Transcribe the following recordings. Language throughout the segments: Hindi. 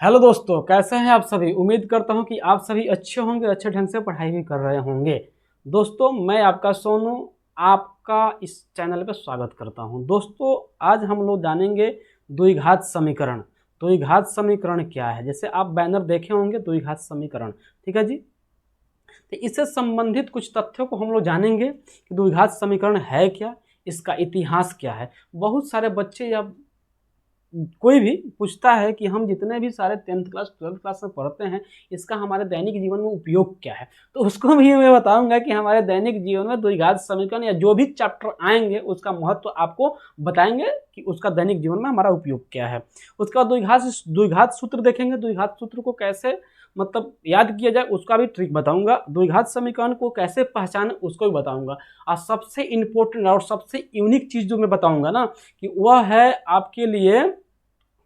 हेलो दोस्तों, कैसे हैं आप सभी। उम्मीद करता हूं कि आप सभी अच्छे होंगे, अच्छे ढंग से पढ़ाई भी कर रहे होंगे। दोस्तों, मैं आपका सोनू आपका इस चैनल पर स्वागत करता हूं। दोस्तों, आज हम लोग जानेंगे द्विघात समीकरण। द्विघात समीकरण क्या है, जैसे आप बैनर देखे होंगे द्विघात समीकरण, ठीक है जी। तो इससे संबंधित कुछ तथ्यों को हम लोग जानेंगे कि द्विघात समीकरण है क्या, इसका इतिहास क्या है। बहुत सारे बच्चे या कोई भी पूछता है कि हम जितने भी सारे 10th क्लास 12th क्लास में पढ़ते हैं, इसका हमारे दैनिक जीवन में उपयोग क्या है। तो उसको भी मैं बताऊंगा कि हमारे दैनिक जीवन में द्विघात समीकरण या जो भी चैप्टर आएंगे उसका महत्व आपको बताएंगे कि उसका दैनिक जीवन में हमारा उपयोग क्या है। उसका द्विघात सूत्र देखेंगे, द्विघात सूत्र को कैसे मतलब याद किया जाए उसका भी ट्रिक बताऊंगा। द्विघात समीकरण को कैसे पहचाने उसको भी बताऊंगा। और सबसे इंपॉर्टेंट और सबसे यूनिक चीज जो मैं बताऊंगा ना, कि वह है आपके लिए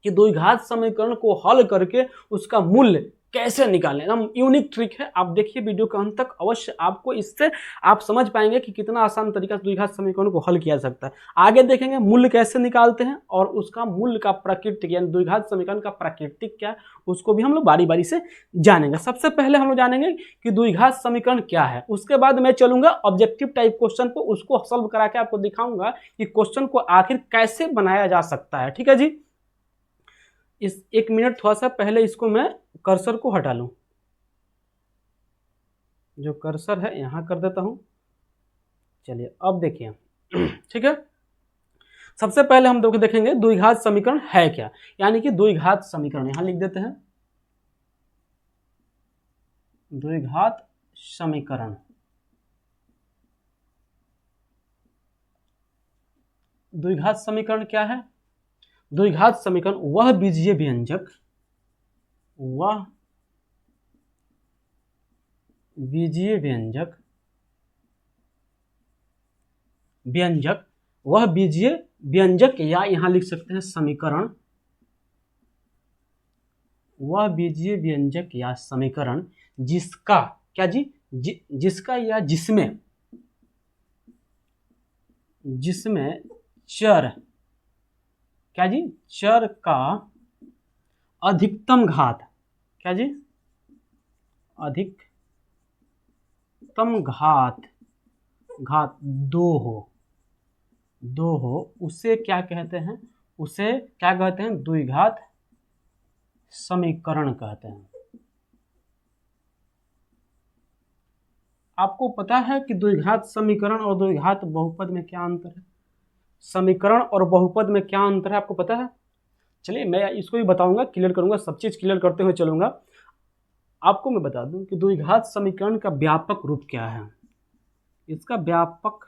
कि द्विघात समीकरण को हल करके उसका मूल्य कैसे निकालें। एकदम यूनिक ट्रिक है, आप देखिए वीडियो के अंत तक। अवश्य आपको इससे आप समझ पाएंगे कि कितना आसान तरीका से द्विघात समीकरण को हल किया जा सकता है। आगे देखेंगे मूल्य कैसे निकालते हैं और उसका मूल्य का प्राकृतिक यानी द्विघात समीकरण का प्राकृतिक क्या है उसको भी हम लोग बारी बारी से जानेंगे। सबसे पहले हम लोग जानेंगे कि द्विघात समीकरण क्या है, उसके बाद मैं चलूंगा ऑब्जेक्टिव टाइप क्वेश्चन पर, उसको सॉल्व करा के आपको दिखाऊंगा कि क्वेश्चन को आखिर कैसे बनाया जा सकता है। ठीक है जी। इस एक मिनट थोड़ा सा पहले इसको मैं कर्सर को हटा लूं, जो कर्सर है यहां कर देता हूं। चलिए अब देखिए ठीक है। सबसे पहले हम देखेंगे द्विघात समीकरण है क्या, यानी कि द्विघात समीकरण यहां लिख देते हैं। द्विघात समीकरण, द्विघात समीकरण क्या है। द्विघात समीकरण वह बीजीय व्यंजक, वह बीजीय व्यंजक वह बीजीय व्यंजक या यहां लिख सकते हैं समीकरण, वह बीजीय व्यंजक या समीकरण जिसका क्या जी, जिसका या जिसमें चर क्या जी, चर का अधिकतम घात क्या जी, अधिकतम घात दो हो, उसे क्या कहते हैं, उसे क्या कहते हैं, द्विघात समीकरण कहते हैं। आपको पता है कि द्विघात समीकरण और द्विघात बहुपद में क्या अंतर है, समीकरण और बहुपद में क्या अंतर है आपको पता है। चलिए मैं इसको भी बताऊंगा, क्लियर करूंगा, सब चीज क्लियर करते हुए चलूंगा। आपको मैं बता दूं कि द्विघात समीकरण का व्यापक रूप क्या है। इसका व्यापक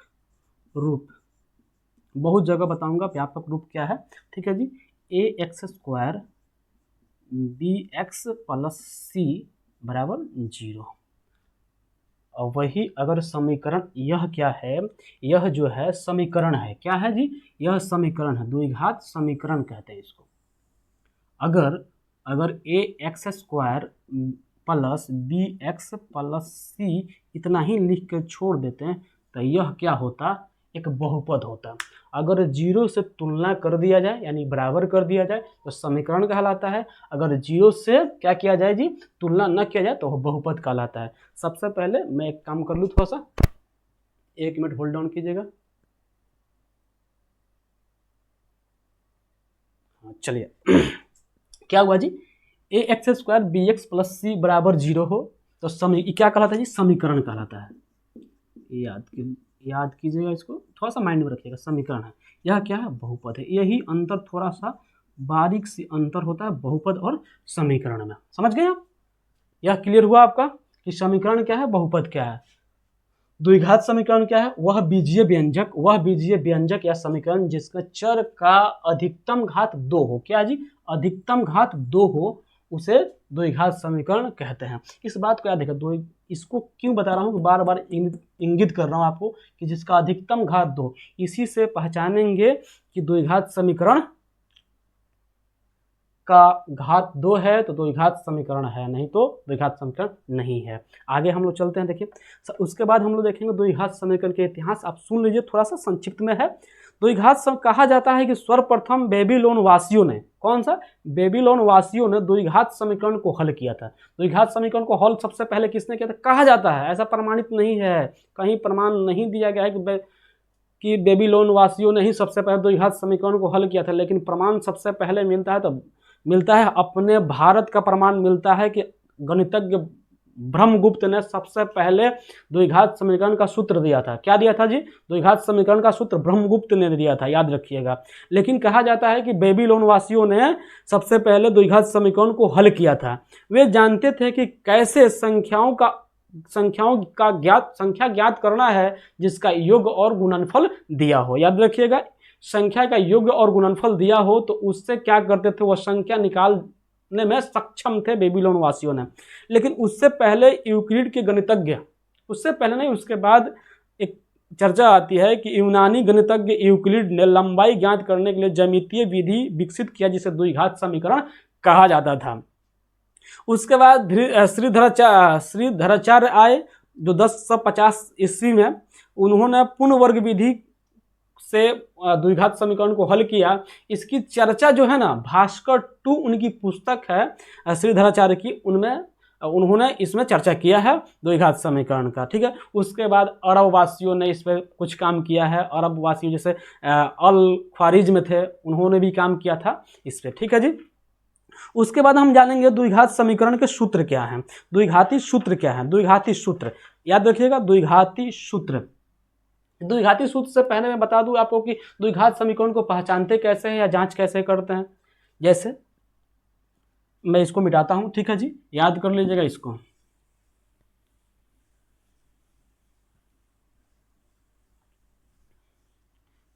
रूप बहुत जगह बताऊंगा, व्यापक रूप क्या है। ठीक है जी। ax² bx + c बराबर 0। और वही अगर समीकरण यह क्या है, यह जो है समीकरण है, क्या है जी, यह समीकरण है, द्विघात समीकरण कहते हैं इसको। अगर ax² + bx + c इतना ही लिख कर छोड़ देते हैं तो यह क्या होता, एक बहुपद होता। अगर 0 से तुलना कर दिया जाए यानी बराबर कर दिया जाए तो समीकरण कहलाता है। अगर 0 से क्या किया जाए जी, तुलना न किया जाए तो बहुपद कहलाता है। सबसे पहले मैं एक काम कर लूँ, थोड़ा सा 1 मिनट होल्ड डाउन कीजिएगा। चलिए क्या हुआ जी, ax² bx + c बराबर 0 हो तो क्या कहलाता है जी, समीकरण कहलाता है। याद कीजिएगा, इसको थोड़ा सा माइंड में रखिएगा। समीकरण है, यह क्या है, बहुपद है। यही अंतर, थोड़ा सा बारीक सी अंतर होता है बहुपद और समीकरण में। समझ गए आप, यह क्लियर हुआ आपका कि समीकरण क्या है, बहुपद क्या है। द्विघात समीकरण क्या है, वह बीजीय व्यंजक या समीकरण जिसका चर का अधिकतम घात 2 हो। क्या जी, अधिकतम घात 2 हो, उसे द्विघात समीकरण कहते हैं। इस बात को याद रखिए। इसको क्यों बता रहा हूँ, बार बार इंगित कर रहा हूँ आपको कि जिसका अधिकतम घात 2, इसी से पहचानेंगे कि द्विघात समीकरण का घात 2 है तो द्विघात समीकरण है, नहीं तो द्विघात समीकरण नहीं है। आगे हम लोग चलते हैं। देखिए उसके बाद हम लोग देखेंगे द्विघात समीकरण के इतिहास। आप सुन लीजिए, थोड़ा सा संक्षिप्त में है। द्विघात कहा जाता है कि सर्वप्रथम बेबीलोन वासियों ने, कौन सा, बेबीलोन वासियों ने द्विघात समीकरण को हल किया था। द्विघात समीकरण को हल सबसे पहले किसने किया था, कहा जाता है, ऐसा प्रमाणित नहीं है, कहीं प्रमाण नहीं दिया गया है कि बेबीलोन वासियों ने ही सबसे पहले द्विघात समीकरण को हल किया था, लेकिन प्रमाण सबसे पहले मिलता है, तो मिलता है अपने भारत का प्रमाण मिलता है कि गणितज्ञ ब्रह्मगुप्त ने सबसे पहले द्विघात समीकरण का सूत्र दिया था। क्या दिया था जी, द्विघात समीकरण का सूत्र ब्रह्मगुप्त ने दिया था, याद रखिएगा। लेकिन कहा जाता है कि बेबीलोन वासियों ने सबसे पहले द्विघात समीकरण को हल किया था। वे जानते थे कि कैसे संख्या ज्ञात करना है जिसका योग और गुणनफल दिया हो। याद रखिएगा, संख्या का योग और गुणनफल दिया हो तो उससे क्या करते थे, वह संख्या निकालने में सक्षम थे बेबीलोन वासियों ने। लेकिन उससे पहले यूक्लिड के गणितज्ञ, उससे पहले नहीं, उसके बाद एक चर्चा आती है कि यूनानी गणितज्ञ यूक्लिड ने लंबाई ज्ञात करने के लिए ज्यामितीय विधि विकसित किया जिसे द्विघात समीकरण कहा जाता था। उसके बाद श्रीधराचार्य आए जो 1050 ईस्वी में, उन्होंने पूर्ण वर्ग विधि से द्विघात समीकरण को हल किया। इसकी चर्चा जो है ना, भास्कर 2 उनकी पुस्तक है श्रीधराचार्य की, उनमें उन्होंने इसमें चर्चा किया है द्विघात समीकरण का, ठीक है। उसके बाद अरब वासियों ने इस पर कुछ काम किया है, अरब वासियों जैसे अल ख्वारिज्म थे, उन्होंने भी काम किया था इस पर, ठीक है जी। उसके बाद हम जानेंगे द्विघात समीकरण के सूत्र क्या हैं, द्विघाती सूत्र क्या है। द्विघाती सूत्र याद रखिएगा, द्विघाती सूत्र। द्विघाती सूत्र से पहले मैं बता दूं आपको कि द्विघात समीकरण को पहचानते कैसे हैं या जांच कैसे करते हैं। जैसे मैं इसको मिटाता हूं, ठीक है जी, याद कर लीजिएगा इसको।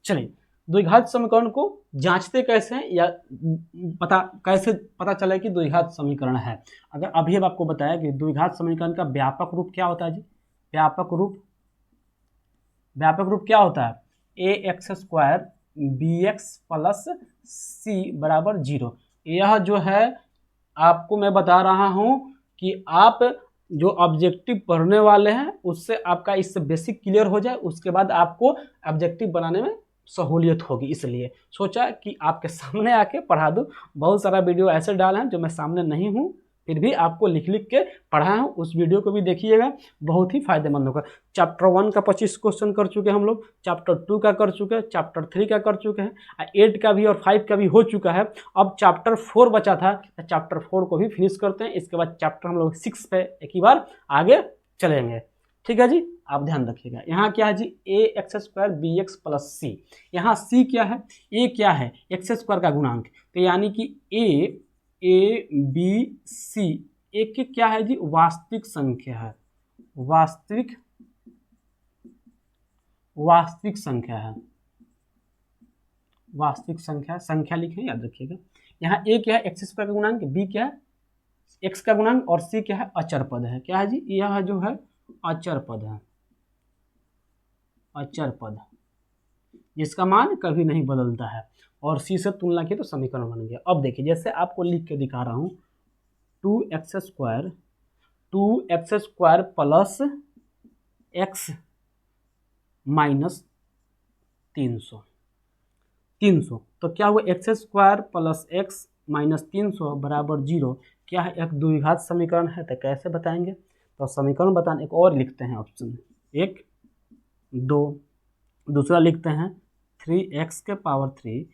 चलिए, द्विघात समीकरण को जांचते कैसे हैं या कैसे पता चले कि द्विघात समीकरण है। अगर अभी अब आपको बताया कि द्विघात समीकरण का व्यापक रूप क्या होता है जी, व्यापक रूप क्या होता है, ax² bx + c = 0। यह जो है आपको मैं बता रहा हूं कि आप जो ऑब्जेक्टिव पढ़ने वाले हैं उससे आपका इससे बेसिक क्लियर हो जाए, उसके बाद आपको ऑब्जेक्टिव बनाने में सहूलियत होगी, इसलिए सोचा कि आपके सामने आके पढ़ा दूं। बहुत सारा वीडियो ऐसे डाले हैं जो मैं सामने नहीं हूं, फिर भी आपको लिख के पढ़ाया हूं, उस वीडियो को भी देखिएगा, बहुत ही फायदेमंद होगा। चैप्टर 1 का 25 क्वेश्चन कर चुके हैं हम लोग, चैप्टर 2 का कर चुके हैं, चैप्टर 3 का कर चुके हैं, 8 का भी और 5 का भी हो चुका है। अब चैप्टर 4 बचा था, चैप्टर 4 को भी फिनिश करते हैं, इसके बाद चैप्टर हम लोग 6 पे एक ही बार आगे चलेंगे, ठीक है जी। आप ध्यान रखिएगा, यहाँ क्या है जी, ax² bx + c। यहाँ c क्या है, a क्या है, x² का गुणांक, तो यानी कि a b c एक क्या है जी, वास्तविक संख्या है, वास्तविक संख्या है, वास्तविक संख्या लिखें, याद रखिएगा। यहाँ a क्या है, x² का गुणांक, b क्या है, x का गुणांक, और c क्या है, अचर पद है। क्या है जी, यह जो है अचर पद है, अचर पद जिसका मान कभी नहीं बदलता है, और c से तुलना की तो समीकरण बन गया। अब देखिए, जैसे आपको लिख के दिखा रहा हूं, 2x² + x - 300, तो क्या हुआ, x² + x - 300 = 0। क्या है, एक द्विघात समीकरण है, तो कैसे बताएंगे, तो समीकरण बताने एक और लिखते हैं, ऑप्शन 1 2, दूसरा लिखते हैं 3x³ +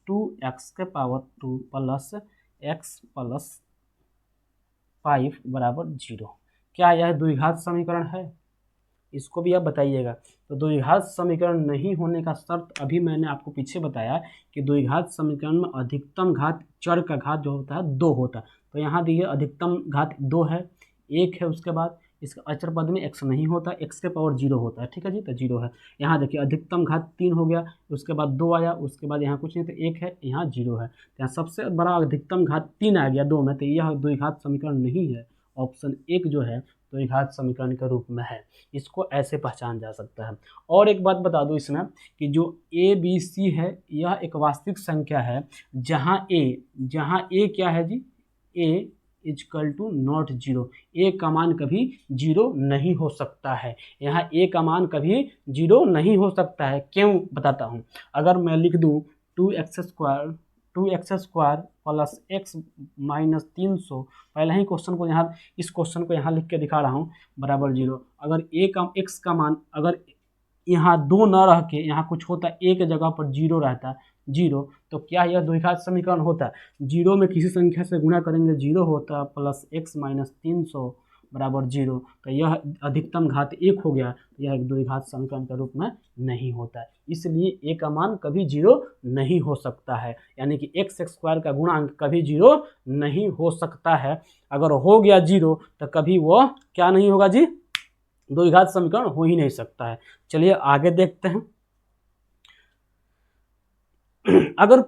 2x² + x + 5 = 0। क्या यह द्विघात समीकरण है, इसको भी आप बताइएगा। तो द्विघात समीकरण नहीं होने का शर्त अभी मैंने आपको पीछे बताया कि द्विघात समीकरण में अधिकतम घात चर का घात जो होता है 2 होता है। तो यहाँ देखिए अधिकतम घात 2 है, 1 है, उसके बाद इसका अचर पद में x नहीं होता, x के पावर 0 होता है, ठीक है जी, तो 0 है। यहाँ देखिए अधिकतम घात 3 हो गया, उसके बाद 2 आया, उसके बाद यहाँ कुछ नहीं, तो 1 है, यहाँ 0 है, तो यहाँ सबसे बड़ा अधिकतम घात 3 आ गया 2 में, तो यह द्विघात समीकरण नहीं है। ऑप्शन 1 जो है द्विघात समीकरण के रूप में है, इसको ऐसे पहचान जा सकता है। और एक बात बता दूं इसमें कि जो a b c है, यह एक वास्तविक संख्या है, जहाँ a क्या है जी, a is equal to not zero. A का मान कभी जीरो नहीं हो सकता है। यहाँ ए का मान कभी जीरो नहीं हो सकता है। क्यों बताता हूँ। अगर मैं लिख दूँ 2x² प्लस x माइनस 300, पहले ही क्वेश्चन को यहाँ, इस क्वेश्चन को यहाँ लिख के दिखा रहा हूँ, बराबर जीरो। अगर x का मान अगर यहाँ दो न रह के यहाँ कुछ होता, एक जगह पर जीरो रहता, जीरो, तो क्या यह द्विघात समीकरण होता। जीरो में किसी संख्या से गुणा करेंगे जीरो होता, प्लस x माइनस 300 बराबर जीरो, तो यह अधिकतम घात एक हो गया, तो यह एक द्विघात समीकरण के रूप में नहीं होता है। इसलिए ए का मान कभी जीरो नहीं हो सकता है, यानी कि x² का गुणांक कभी जीरो नहीं हो सकता है। अगर हो गया जीरो तो कभी वह क्या नहीं होगा जी, द्विघात समीकरण हो ही नहीं सकता है। चलिए आगे देखते हैं। अगर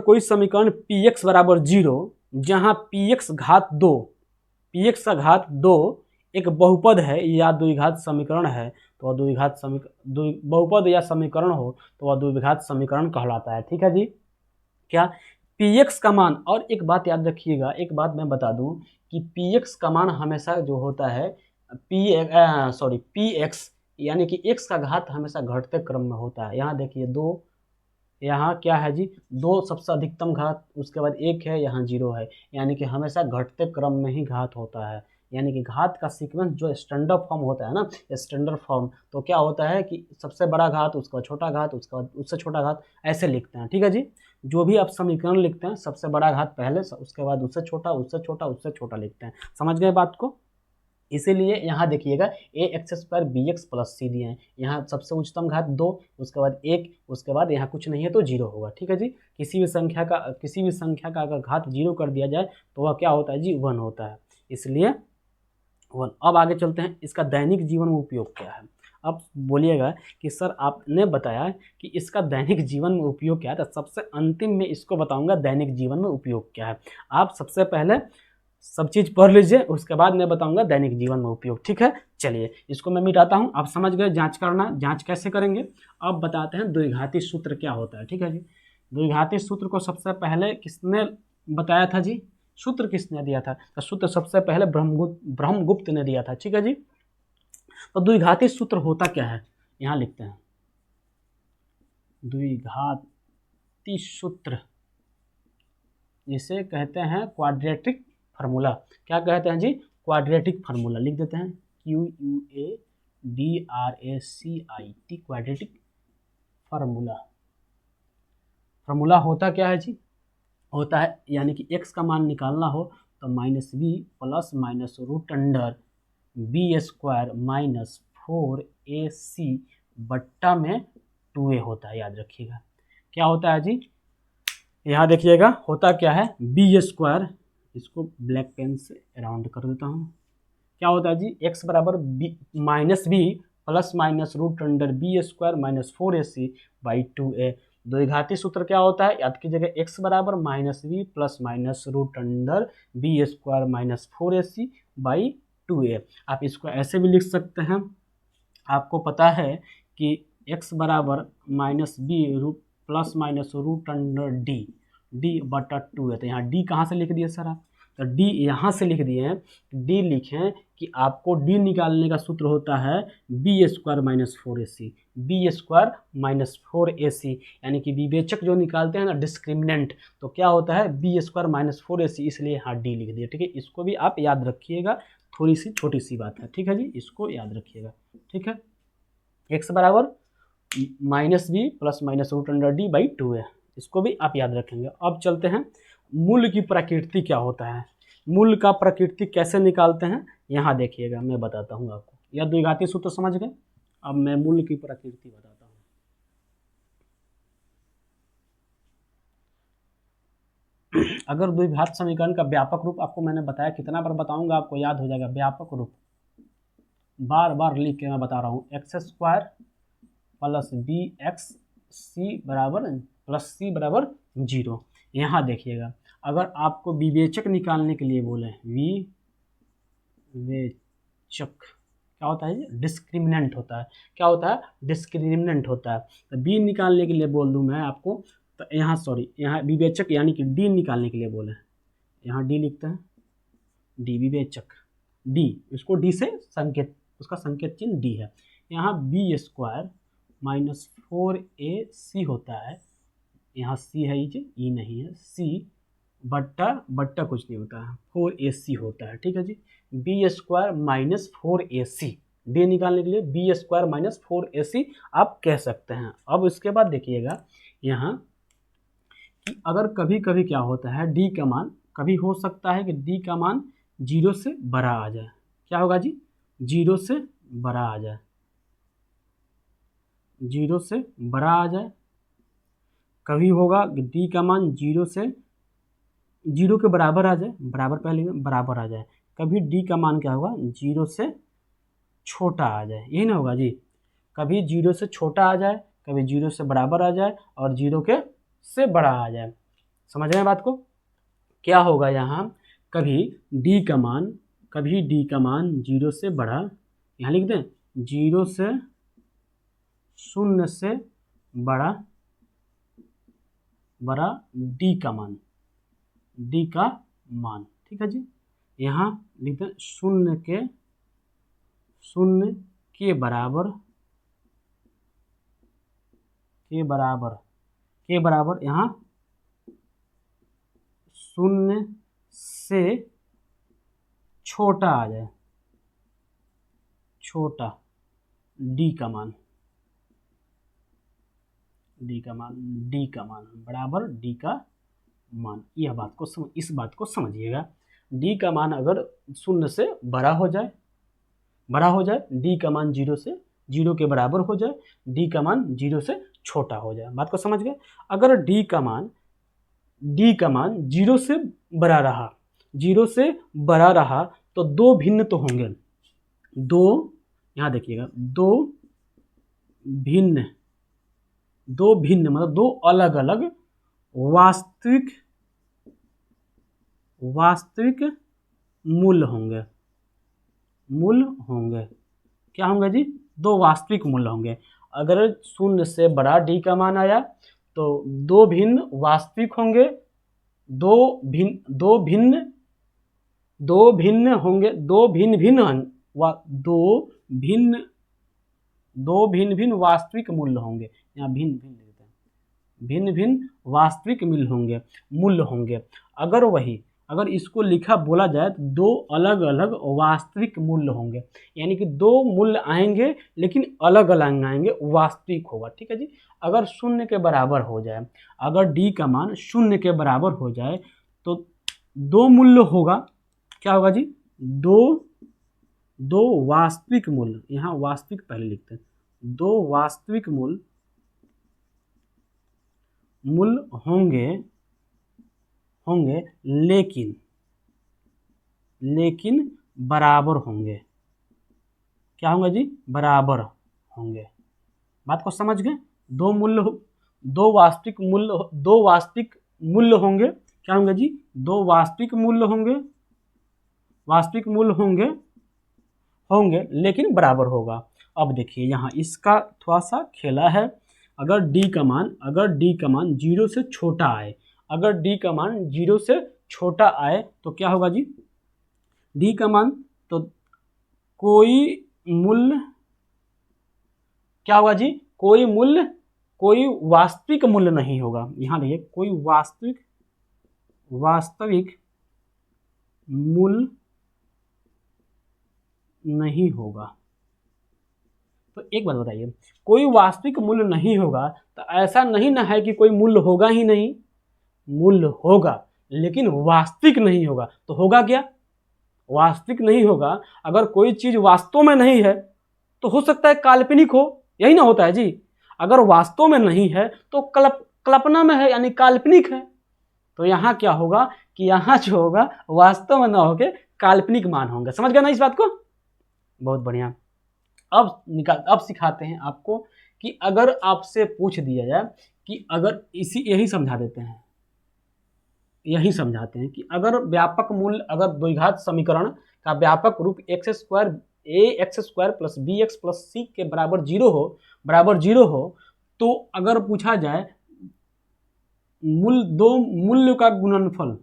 कोई समीकरण px बराबर जीरो, जहां px का घात दो एक बहुपद है या द्विघात समीकरण है, तो वह बहुपद या समीकरण हो तो वह द्विघात समीकरण कहलाता है। ठीक है जी। क्या px का मान, और एक बात याद रखिएगा, एक बात मैं बता दूं कि px का मान हमेशा जो होता है px यानी कि x का घात हमेशा घटते क्रम में होता है। यहाँ देखिए दो, यहाँ क्या है जी, दो सबसे अधिकतम घात, उसके बाद एक है, यहाँ जीरो है, यानी कि हमेशा घटते क्रम में ही घात होता है। यानी कि घात का सीक्वेंस जो स्टैंडर्ड फॉर्म होता है ना, स्टैंडर्ड फॉर्म, तो क्या होता है कि सबसे बड़ा घात, उसके बाद छोटा घात, उसके बाद उससे छोटा घात, ऐसे लिखते हैं। ठीक है जी। जो भी आप समीकरण लिखते हैं सबसे बड़ा घात पहले, उसके बाद उससे छोटा, उससे छोटा, उससे छोटा लिखते हैं। समझ गए बात को। इसीलिए यहाँ देखिएगा ax² bx प्लस c दिए हैं, यहाँ सबसे उच्चतम घात दो, उसके बाद एक, उसके बाद यहाँ कुछ नहीं है तो जीरो होगा। ठीक है जी। किसी भी संख्या का अगर घात जीरो कर दिया जाए तो वह क्या होता है जी, 1 होता है, इसलिए 1। अब आगे चलते हैं, इसका दैनिक जीवन में उपयोग क्या है। अब बोलिएगा कि सर आपने बताया कि इसका दैनिक जीवन में उपयोग क्या है, तो सबसे अंतिम में इसको बताऊंगा दैनिक जीवन में उपयोग क्या है। आप सबसे पहले सब चीज़ पढ़ लीजिए, उसके बाद मैं बताऊंगा दैनिक जीवन में उपयोग। ठीक है। चलिए इसको मैं मिटाता हूं, आप समझ गए जांच करना, जांच कैसे करेंगे। अब बताते हैं द्विघाती सूत्र क्या होता है। ठीक है जी। द्विघाती सूत्र को सबसे पहले किसने बताया था जी, सूत्र किसने दिया था, तो सूत्र सबसे पहले ब्रह्मगुप्त ने दिया था। ठीक है जी। तो द्विघाती सूत्र होता क्या है, यहाँ लिखते हैं, द्विघाती सूत्र जिसे कहते हैं क्वाड्रेटिक फार्मूला। क्या कहते हैं जी, क्वाड्रेटिक फार्मूला। लिख देते हैं QUADRACIT, क्वाड्रेटिक फार्मूला। फार्मूला होता क्या है जी, होता है यानी कि x का मान निकालना हो तो -b plus minus root under b² minus 4ac बट्टा में 2a होता है। याद रखिएगा क्या होता है जी, यहाँ देखिएगा होता क्या है, b², इसको ब्लैक पेन से राउंड कर देता हूँ। क्या होता है जी, x बराबर -b plus minus root under b² minus 4ac by 2a। द्विघाती सूत्र क्या होता है, याद कीजिएगा x बराबर -b plus minus root under b² minus 4ac by 2a। आप इसको ऐसे भी लिख सकते हैं, आपको पता है कि x बराबर -b plus minus root under d बटा 2 है, तो यहाँ d कहाँ से लिख दिए सर आप, तो d यहाँ से लिख दिए हैं। d लिखें कि आपको d निकालने का सूत्र होता है b² minus 4ac, b² minus 4ac, यानी कि विवेचक जो निकालते हैं ना, डिस्क्रिमिनेंट, तो क्या होता है b² माइनस 4ac, इसलिए यहाँ d लिख दिया। ठीक है, इसको भी आप याद रखिएगा, थोड़ी सी छोटी सी बात है। ठीक है जी, इसको याद रखिएगा। ठीक है, x बराबर -b plus minus root under d by 2 है, इसको भी आप याद रखेंगे। अब चलते हैं मूल की प्रकृति क्या होता है, मूल का प्रकृति कैसे निकालते हैं, यहाँ देखिएगा मैं बताता हूँ आपको। यह द्विघाती सूत्र समझ गए, अब मैं मूल की प्रकृति बताता हूँ। अगर द्विघात समीकरण का व्यापक रूप आपको मैंने बताया, कितना बार बताऊंगा आपको याद हो जाएगा, व्यापक रूप बार बार लिख के मैं बता रहा हूँ, x² प्लस bxc बराबर प्लस c बराबर 0। यहाँ देखिएगा, अगर आपको विवेचक निकालने के लिए बोले, विवेचक क्या होता है, डिस्क्रिमिनेंट होता है। क्या होता है, डिस्क्रिमिनेंट होता है। तो b निकालने के लिए बोल दूं मैं आपको, तो यहाँ यहाँ विवेचक यानी कि d निकालने के लिए बोले, यहाँ d लिखते हैं, डी विवेचक डी, इसको डी से संकेत, उसका संकेत चिन्ह डी है। यहाँ बी स्क्वायर माइनस 4ac होता है, यहाँ सी है ई नहीं है, सी बट्टा कुछ नहीं होता है, 4ac होता है, ठीक है जी। B square minus 4ac, D निकालने के लिए बी स्क्वायर माइनस 4ac आप कह सकते हैं। अब इसके बाद देखिएगा यहाँ कि अगर कभी कभी क्या होता है, डी का मान कभी हो सकता है कि डी का मान 0 से बड़ा आ जाए। क्या होगा जी? 0 से बड़ा आ जाए, 0 से बड़ा आ जाए। कभी होगा कि डी का मान 0 से 0 के बराबर आ जाए, बराबर पहले बराबर आ जाए। कभी डी का मान क्या होगा? 0 से छोटा आ जाए, यही ना होगा जी। कभी 0 से छोटा आ जाए, कभी 0 से बराबर आ जाए और 0 के से बड़ा आ जाए। समझ रहे हैं बात को? क्या होगा यहाँ? कभी डी का मान 0 से बड़ा, यहाँ लिख दें 0 से 0 से बड़ा डी का मान, ठीक है जी। यहाँ लिख दें 0 के बराबर यहाँ 0 से छोटा आ जाए, छोटा डी का मान बराबर डी का मान। यह बात को इस बात को समझिएगा। डी का मान अगर 0 से बड़ा हो जाए, डी का मान 0 के बराबर हो जाए, डी का मान 0 से छोटा हो जाए। बात को समझ गए? अगर डी का मान 0 से बड़ा रहा तो दो भिन्न तो होंगे, यहाँ देखिएगा, दो भिन्न मतलब दो अलग अलग वास्तविक मूल्य होंगे। क्या होंगे जी? दो वास्तविक मूल्य होंगे। अगर 0 से बड़ा डी का मान आया तो दो भिन्न वास्तविक होंगे, दो भिन्न वास्तविक मूल्य होंगे। यहाँ भिन्न वास्तविक मूल्य होंगे। अगर इसको बोला जाए तो दो अलग अलग वास्तविक मूल्य होंगे, यानी कि दो मूल्य आएंगे लेकिन अलग अलग आएंगे, वास्तविक होगा, ठीक है जी। अगर 0 के बराबर हो जाए, अगर डी का मान 0 के बराबर हो जाए तो दो मूल्य होगा। क्या होगा जी? दो वास्तविक मूल्य, यहाँ वास्तविक पहले लिखते हैं, दो वास्तविक मूल्य होंगे लेकिन बराबर होंगे। क्या होंगे जी? बराबर होंगे। बात को समझ गए? दो वास्तविक मूल्य होंगे। क्या होंगे जी? दो वास्तविक मूल्य होंगे लेकिन बराबर होगा। अब देखिए यहाँ इसका थोड़ा सा खेला है। अगर डी का मान 0 से छोटा आए, अगर डी का मान 0 से छोटा आए तो क्या होगा जी? डी का मान तो कोई मूल्य, क्या होगा जी? कोई वास्तविक मूल्य नहीं होगा। यहाँ देखिए, कोई वास्तविक मूल्य नहीं होगा। तो एक बात बताइए, कोई वास्तविक मूल्य नहीं होगा तो ऐसा नहीं ना है कि कोई मूल्य होगा ही नहीं, मूल्य होगा लेकिन वास्तविक नहीं होगा। तो होगा क्या? वास्तविक नहीं होगा। अगर कोई चीज वास्तव में नहीं है तो हो सकता है काल्पनिक हो, यही ना होता है जी। अगर वास्तव में नहीं है तो कल्पना में है, यानी काल्पनिक है। तो यहाँ क्या होगा कि यहाँ जो होगा वास्तव में ना होके काल्पनिक मान होंगे। समझ गए ना इस बात को? बहुत बढ़िया। अब सिखाते हैं आपको कि अगर आपसे पूछ दिया जाए कि अगर यही समझाते हैं कि अगर व्यापक मूल्य, अगर द्विघात समीकरण का व्यापक रूप x² + bx + c के बराबर 0 हो तो अगर पूछा जाए दो मूल्यों का गुणनफल,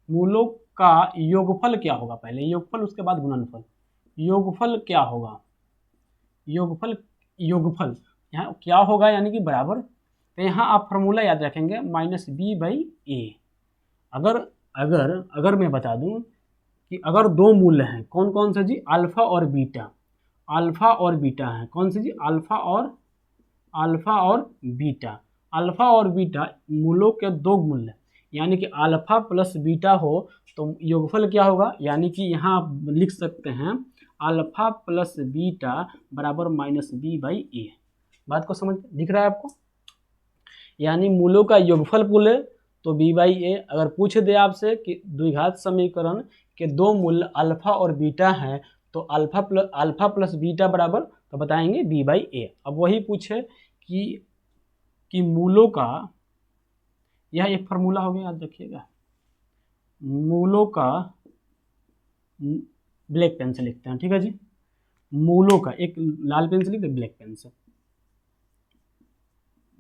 मूलों का योगफल क्या होगा, पहले योगफल उसके बाद गुणनफल। योगफल क्या होगा, योगफल, योगफल यहाँ क्या होगा यानी कि बराबर, तो यहाँ आप फॉर्मूला याद रखेंगे -b/a। अगर अगर अगर मैं बता दूं कि अगर दो मूल्य हैं, कौन कौन से जी, अल्फा और बीटा, अल्फा और बीटा है, कौन से जी, अल्फा और बीटा, अल्फा और बीटा मूलों के दो मूल्य, यानी कि अल्फा प्लस बीटा हो तो योगफल क्या होगा, यानी कि यहाँ आप लिख सकते हैं अल्फा प्लस बीटा बराबर -b/a। बात को समझ दिख रहा है आपको, यानी मूलों का योगफल पूछे तो b/a। अगर पूछ दे आपसे कि द्विघात समीकरण के दो मूल्य अल्फा और बीटा हैं तो अल्फा प्लस बीटा बराबर, तो बताएंगे b/a। अब वही पूछे कि मूलों का, यह एक फार्मूला हो गया, याद रखिएगा, मूलों का, ब्लैक पेन से लिखते हैं, ठीक है जी, मूलों का, एक लाल पेन से लिखते हैं, ब्लैक पेन से,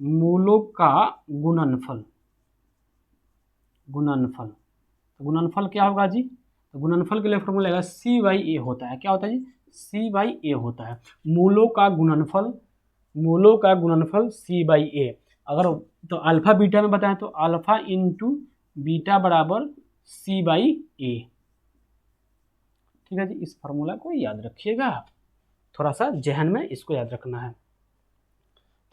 मूलों का गुणनफल, गुणनफल, तो गुणनफल क्या होगा जी, तो गुणनफल के लिए फॉर्मूला आएगा c/a होता है, क्या होता है जी, c/a होता है, मूलों का गुणनफल, मूलों का गुणनफल c/a। अगर तो अल्फा बीटा में बताएं तो अल्फा इंटू बीटा बराबर c/a, ठीक है जी। इस फार्मूला को याद रखिएगा, थोड़ा सा जहन में इसको याद रखना है,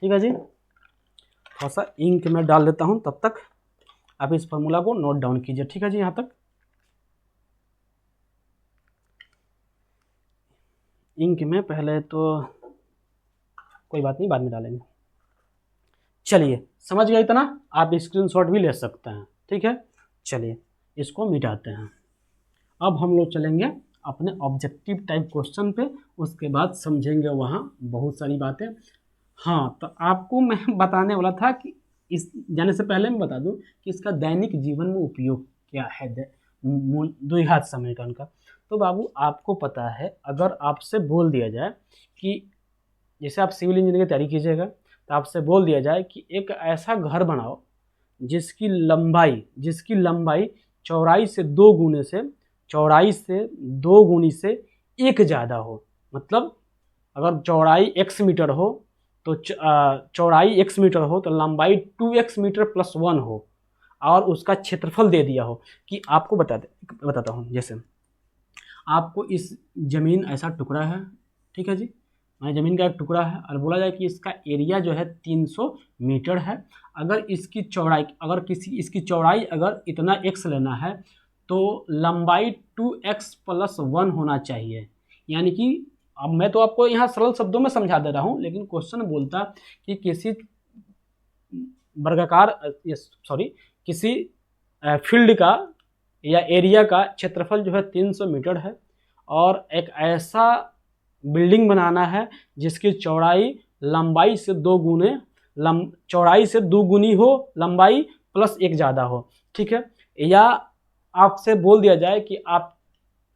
ठीक है जी। थोड़ा सा इंक में डाल देता हूं, तब तक आप इस फार्मूला को नोट डाउन कीजिए, ठीक है जी। यहाँ तक इंक में पहले तो कोई बात नहीं, बाद में डालेंगे। चलिए समझ गए इतना, आप स्क्रीनशॉट भी ले सकते हैं, ठीक है। चलिए इसको मिटाते हैं। अब हम लोग चलेंगे अपने ऑब्जेक्टिव टाइप क्वेश्चन पे, उसके बाद समझेंगे वहाँ बहुत सारी बातें। हाँ, तो आपको मैं बताने वाला था कि इस जाने से पहले मैं बता दूं कि इसका दैनिक जीवन में उपयोग क्या है, द्विघात समीकरण का। तो बाबू आपको पता है, अगर आपसे बोल दिया जाए कि जैसे आप सिविल इंजीनियरिंग की तैयारी कीजिएगा तो आपसे बोल दिया जाए कि एक ऐसा घर बनाओ जिसकी लंबाई चौड़ाई से दो गुने से, चौड़ाई से दो गुनी से एक ज़्यादा हो, मतलब अगर चौड़ाई x मीटर हो तो चौड़ाई x मीटर हो तो लंबाई 2x मीटर प्लस 1 हो, और उसका क्षेत्रफल दे दिया हो कि आपको बताता हूँ, जैसे आपको इस ज़मीन ऐसा टुकड़ा है, ठीक है जी, ज़मीन का एक टुकड़ा है, और बोला जाए कि इसका एरिया जो है 300 मीटर है। अगर इसकी चौड़ाई, इसकी चौड़ाई अगर इतना x लेना है तो लंबाई 2x प्लस 1 होना चाहिए। यानी कि अब मैं तो आपको यहाँ सरल शब्दों में समझा दे रहा हूँ, लेकिन क्वेश्चन बोलता कि किसी किसी फील्ड का या एरिया का क्षेत्रफल जो है 300 मीटर है, और एक ऐसा बिल्डिंग बनाना है जिसकी चौड़ाई लंबाई से दो गुने, चौड़ाई से दो गुनी हो, लंबाई प्लस एक ज़्यादा हो, ठीक है। या आपसे बोल दिया जाए कि आप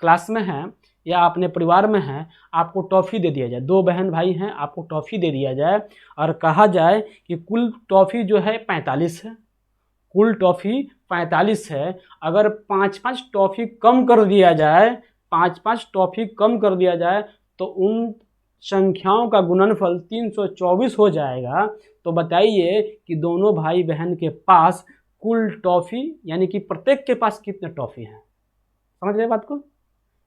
क्लास में हैं या अपने परिवार में हैं, आपको टॉफ़ी दे दिया जाए, दो बहन भाई हैं, आपको टॉफ़ी दे दिया जाए और कहा जाए कि कुल टॉफ़ी जो है 45 है, कुल टॉफ़ी 45 है। अगर 5-5 टॉफ़ी कम कर दिया जाए, 5-5 टॉफ़ी कम कर दिया जाए तो उन संख्याओं का गुणनफल 324 हो जाएगा। तो बताइए कि दोनों भाई बहन के पास कुल टॉफ़ी, यानी कि प्रत्येक के पास कितने टॉफ़ी हैं। समझ गए बात को।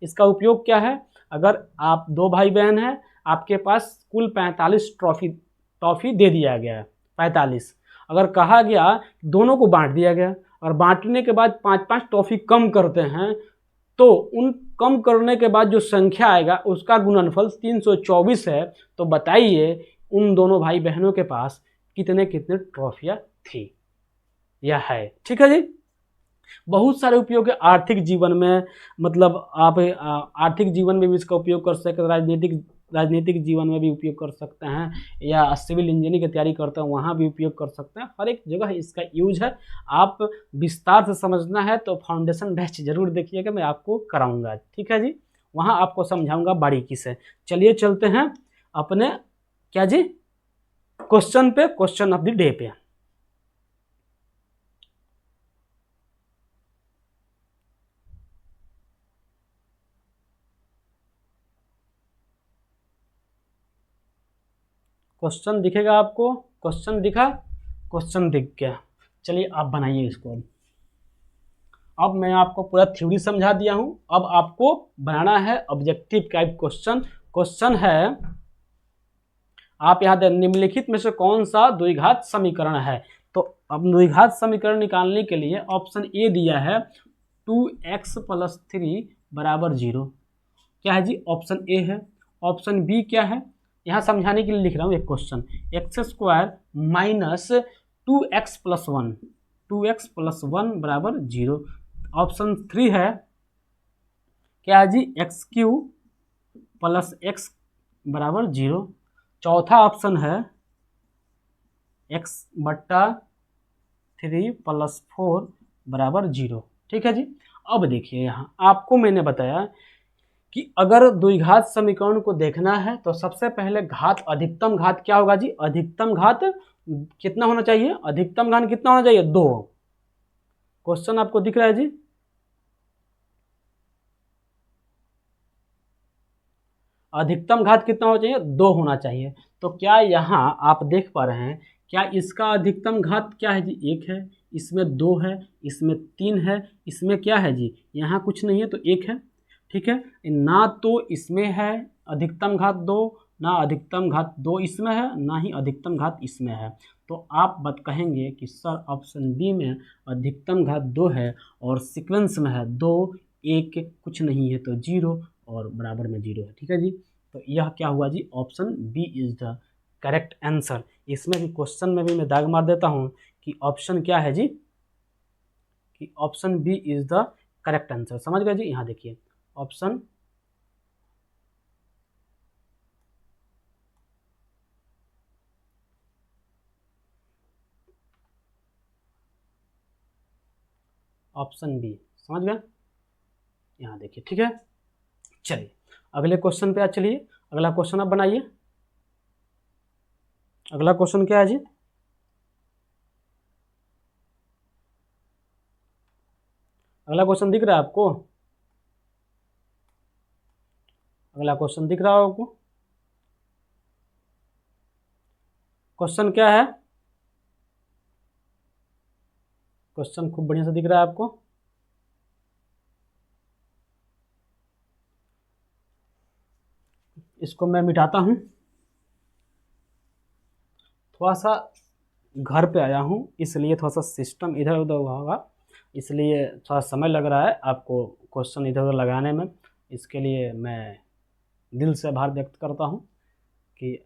इसका उपयोग क्या है, अगर आप दो भाई बहन हैं, आपके पास कुल 45 टॉफ़ी दे दिया गया है, 45। अगर कहा गया दोनों को बांट दिया गया और बांटने के बाद 5-5 टॉफ़ी कम करते हैं, तो उन कम करने के बाद जो संख्या आएगा उसका गुणनफल 324 है। तो बताइए उन दोनों भाई बहनों के पास कितने कितने ट्रॉफियाँ थी या है, ठीक है जी। बहुत सारे उपयोग है आर्थिक जीवन में, मतलब आप आर्थिक जीवन में भी इसका उपयोग कर सकते हैं, राजनीतिक जीवन में भी उपयोग कर सकते हैं, या सिविल इंजीनियरिंग की तैयारी करते हैं वहाँ भी उपयोग कर सकते हैं, हर एक जगह इसका यूज है। आप विस्तार से समझना है तो फाउंडेशन बैच जरूर देखिएगा, मैं आपको कराऊंगा, ठीक है जी, वहाँ आपको समझाऊंगा बारीकी से। चलिए चलते हैं अपने क्या जी क्वेश्चन पे, क्वेश्चन ऑफ द डे पे। क्वेश्चन दिखेगा आपको, क्वेश्चन दिखा, क्वेश्चन दिख गया। चलिए आप बनाइए इसको। अब मैं आपको पूरा थ्योरी समझा दिया हूं, अब आपको बनाना है ऑब्जेक्टिव टाइप क्वेश्चन। क्वेश्चन है, आप याद है निम्नलिखित में से कौन सा द्विघात समीकरण है। तो अब द्विघात समीकरण निकालने के लिए ऑप्शन ए दिया है 2x + 3 = 0। क्या है जी, ऑप्शन ए है। ऑप्शन बी क्या है, यहाँ समझाने के लिए लिख रहा हूँ एक question, x² - 2x + 1, 2x + 1 = 0। Option 3 है, क्या है जी, x³ + x = 0। चौथा ऑप्शन है x/3 + 4 = 0। ठीक है जी। अब देखिए यहाँ आपको मैंने बताया कि अगर द्विघात समीकरण को देखना है तो सबसे पहले घात, अधिकतम घात क्या होगा जी, अधिकतम घात कितना होना चाहिए, अधिकतम घात कितना होना चाहिए, 2। क्वेश्चन आपको दिख रहा है जी, अधिकतम घात कितना होना चाहिए, 2 होना चाहिए। तो क्या यहाँ आप देख पा रहे हैं, क्या इसका अधिकतम घात क्या है जी, 1 है, इसमें 2 है, इसमें 3 है, इसमें क्या है जी, यहाँ कुछ नहीं है तो 1 है। ठीक है, ना तो इसमें है अधिकतम घात 2, ना अधिकतम घात 2 इसमें है, ना ही अधिकतम घात इसमें है। तो आप बात कहेंगे कि सर ऑप्शन बी में अधिकतम घात 2 है और सीक्वेंस में है 2, 1 कुछ नहीं है तो 0 और बराबर में 0 है। ठीक है जी, तो यह क्या हुआ जी, option B is the correct answer. इसमें भी क्वेश्चन में भी मैं दाग मार देता हूं कि ऑप्शन क्या है जी, कि option B is the correct answer. समझ गए जी, यहाँ देखिए ऑप्शन ऑप्शन बी, समझ गए, यहाँ देखिए। ठीक है, चलिए अगले क्वेश्चन पे चलिए, अगला क्वेश्चन आप बनाइए। अगला क्वेश्चन क्या है जी, अगला क्वेश्चन दिख रहा है आपको, अगला क्वेश्चन दिख रहा है आपको, क्वेश्चन क्या है, क्वेश्चन खूब बढ़िया से दिख रहा है आपको। इसको मैं मिटाता हूं, थोड़ा सा घर पे आया हूं इसलिए थोड़ा सा सिस्टम इधर उधर हुआ होगा, इसलिए थोड़ा समय लग रहा है आपको क्वेश्चन इधर उधर लगाने में। इसके लिए मैं दिल से आभार व्यक्त करता हूं कि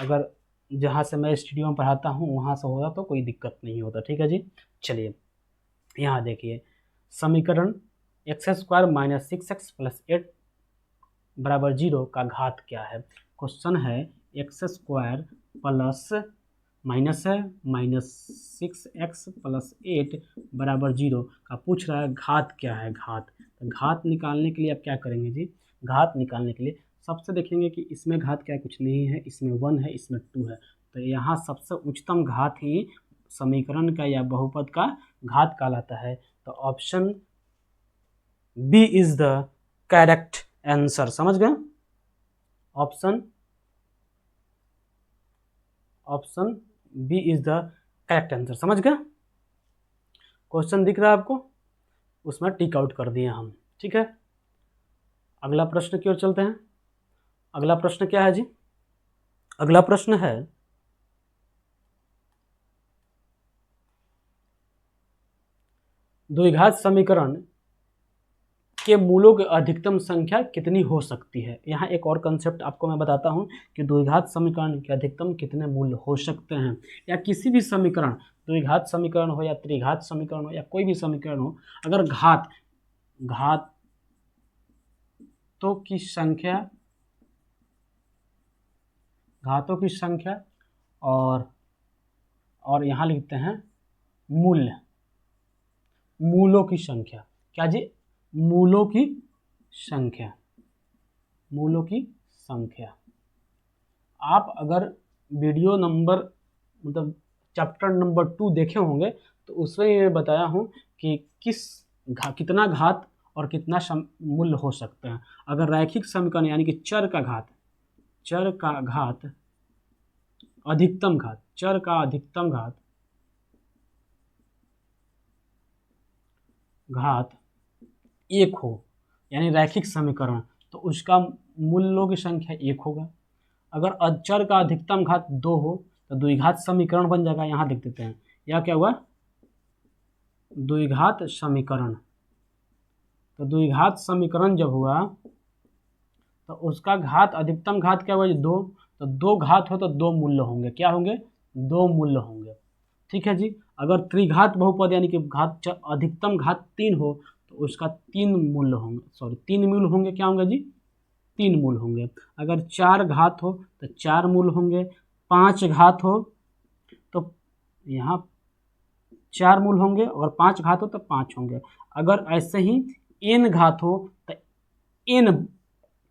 अगर जहां से मैं स्टूडियो में पढ़ाता हूं वहां से होता तो कोई दिक्कत नहीं होता। ठीक है जी, चलिए यहाँ देखिए समीकरण x² - 6x + 8 = 0 का घात क्या है। क्वेश्चन है x² प्लस माइनस है -6x + 8 = 0 का पूछ रहा है घात क्या है। घात, तो घात निकालने के लिए आप क्या करेंगे जी, घात निकालने के लिए सबसे देखेंगे कि इसमें घात क्या है, कुछ नहीं है, इसमें 1 है, इसमें 2 है, तो यहाँ सबसे उच्चतम घात ही समीकरण का या बहुपद का घात कहलाता है। तो option B is the correct answer. समझ गए, option B is the correct answer. समझ गए, क्वेश्चन दिख रहा है आपको, उसमें टिक आउट कर दिए हम। ठीक है, अगला प्रश्न की ओर चलते हैं। अगला प्रश्न क्या है जी, अगला प्रश्न है द्विघात समीकरण के मूलों की अधिकतम संख्या कितनी हो सकती है। यहाँ एक और कंसेप्ट आपको मैं बताता हूँ कि द्विघात समीकरण के अधिकतम कितने मूल हो सकते हैं, या किसी भी समीकरण, द्विघात समीकरण हो या त्रिघात समीकरण हो या कोई भी समीकरण हो, अगर घातों की संख्या और यहाँ लिखते हैं मूलों की संख्या, क्या जी, मूलों की संख्या। आप अगर वीडियो नंबर मतलब चैप्टर नंबर 2 देखे होंगे तो उसमें ये बताया हूँ कि कितना घात और कितना मूल हो सकते हैं। अगर रैखिक समीकरण यानी कि चर का घात अधिकतम घात, चर का अधिकतम घात एक हो, यानी रैखिक समीकरण, तो उसका मूलों की संख्या एक होगा। अगर चर का अधिकतम घात दो हो तो द्विघात समीकरण बन जाएगा। यहाँ लिख देते हैं, यह क्या हुआ, द्विघात समीकरण। तो द्विघात समीकरण जब हुआ तो उसका घात, अधिकतम घात क्या हुआ, दो। तो दो घात हो तो दो मूल्य होंगे, क्या होंगे, दो मूल्य होंगे। ठीक है जी। अगर त्रिघात बहुपद यानी कि अधिकतम घात तीन हो तो उसका तीन मूल्य होंगे, सॉरी तीन मूल होंगे, क्या होंगे जी, तीन मूल होंगे। अगर चार घात हो तो चार मूल होंगे, पांच घात हो तो यहाँ चार मूल होंगे, और पांच घात हो तो पांच होंगे। अगर ऐसे ही n घात हो तो n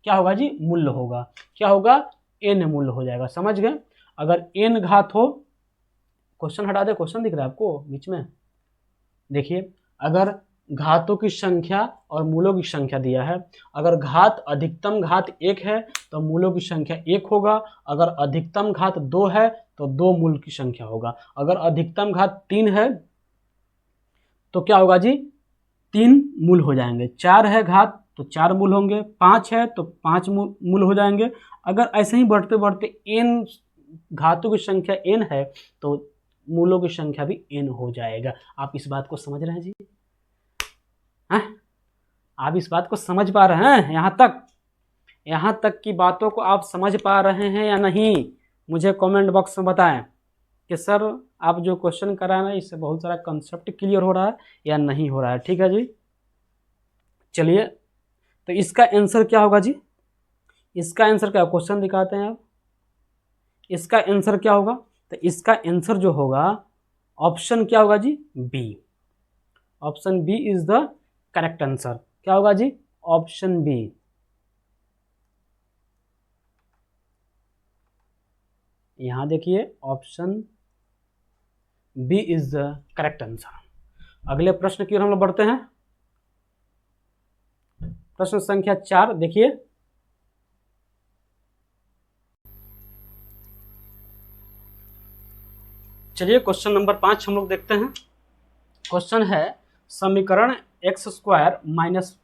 क्या होगा जी, मूल्य होगा, क्या होगा, n मूल्य हो जाएगा। समझ गए। अगर n घात हो, क्वेश्चन हटा दे, क्वेश्चन दिख रहा है आपको बीच में, देखिए, अगर घातों की संख्या और मूलों की संख्या दिया है, अगर घात अधिकतम घात एक है तो मूलों की संख्या एक होगा। अगर अधिकतम घात दो है तो दो मूल की संख्या होगा। अगर अधिकतम घात तीन है तो क्या होगा जी, तीन मूल हो जाएंगे। चार है घात तो चार मूल होंगे, पाँच है तो पाँच मूल हो जाएंगे। अगर ऐसे ही बढ़ते बढ़ते n घातों की संख्या n है तो मूलों की संख्या भी n हो जाएगा। आप इस बात को समझ रहे हैं जी, हैं? आप इस बात को समझ पा रहे हैं, यहाँ तक की बातों को आप समझ पा रहे हैं या नहीं, मुझे कमेंट बॉक्स में बताएं कि सर आप जो क्वेश्चन करा रहे हैं इससे बहुत सारा कंसेप्ट क्लियर हो रहा है या नहीं हो रहा है। ठीक है जी। चलिए, तो इसका आंसर क्या होगा जी, इसका आंसर क्या, क्वेश्चन दिखाते हैं आप, इसका आंसर क्या होगा। तो इसका आंसर जो होगा, ऑप्शन क्या होगा जी, B. Option B is the correct answer. क्या होगा जी, ऑप्शन बी। यहां देखिए, option B is the correct answer. अगले प्रश्न की ओर हम लोग बढ़ते हैं। प्रश्न संख्या 4 देखिए, चलिए क्वेश्चन नंबर 5 हम लोग देखते हैं। क्वेश्चन है, समीकरण एक्स स्क्वायर माइनस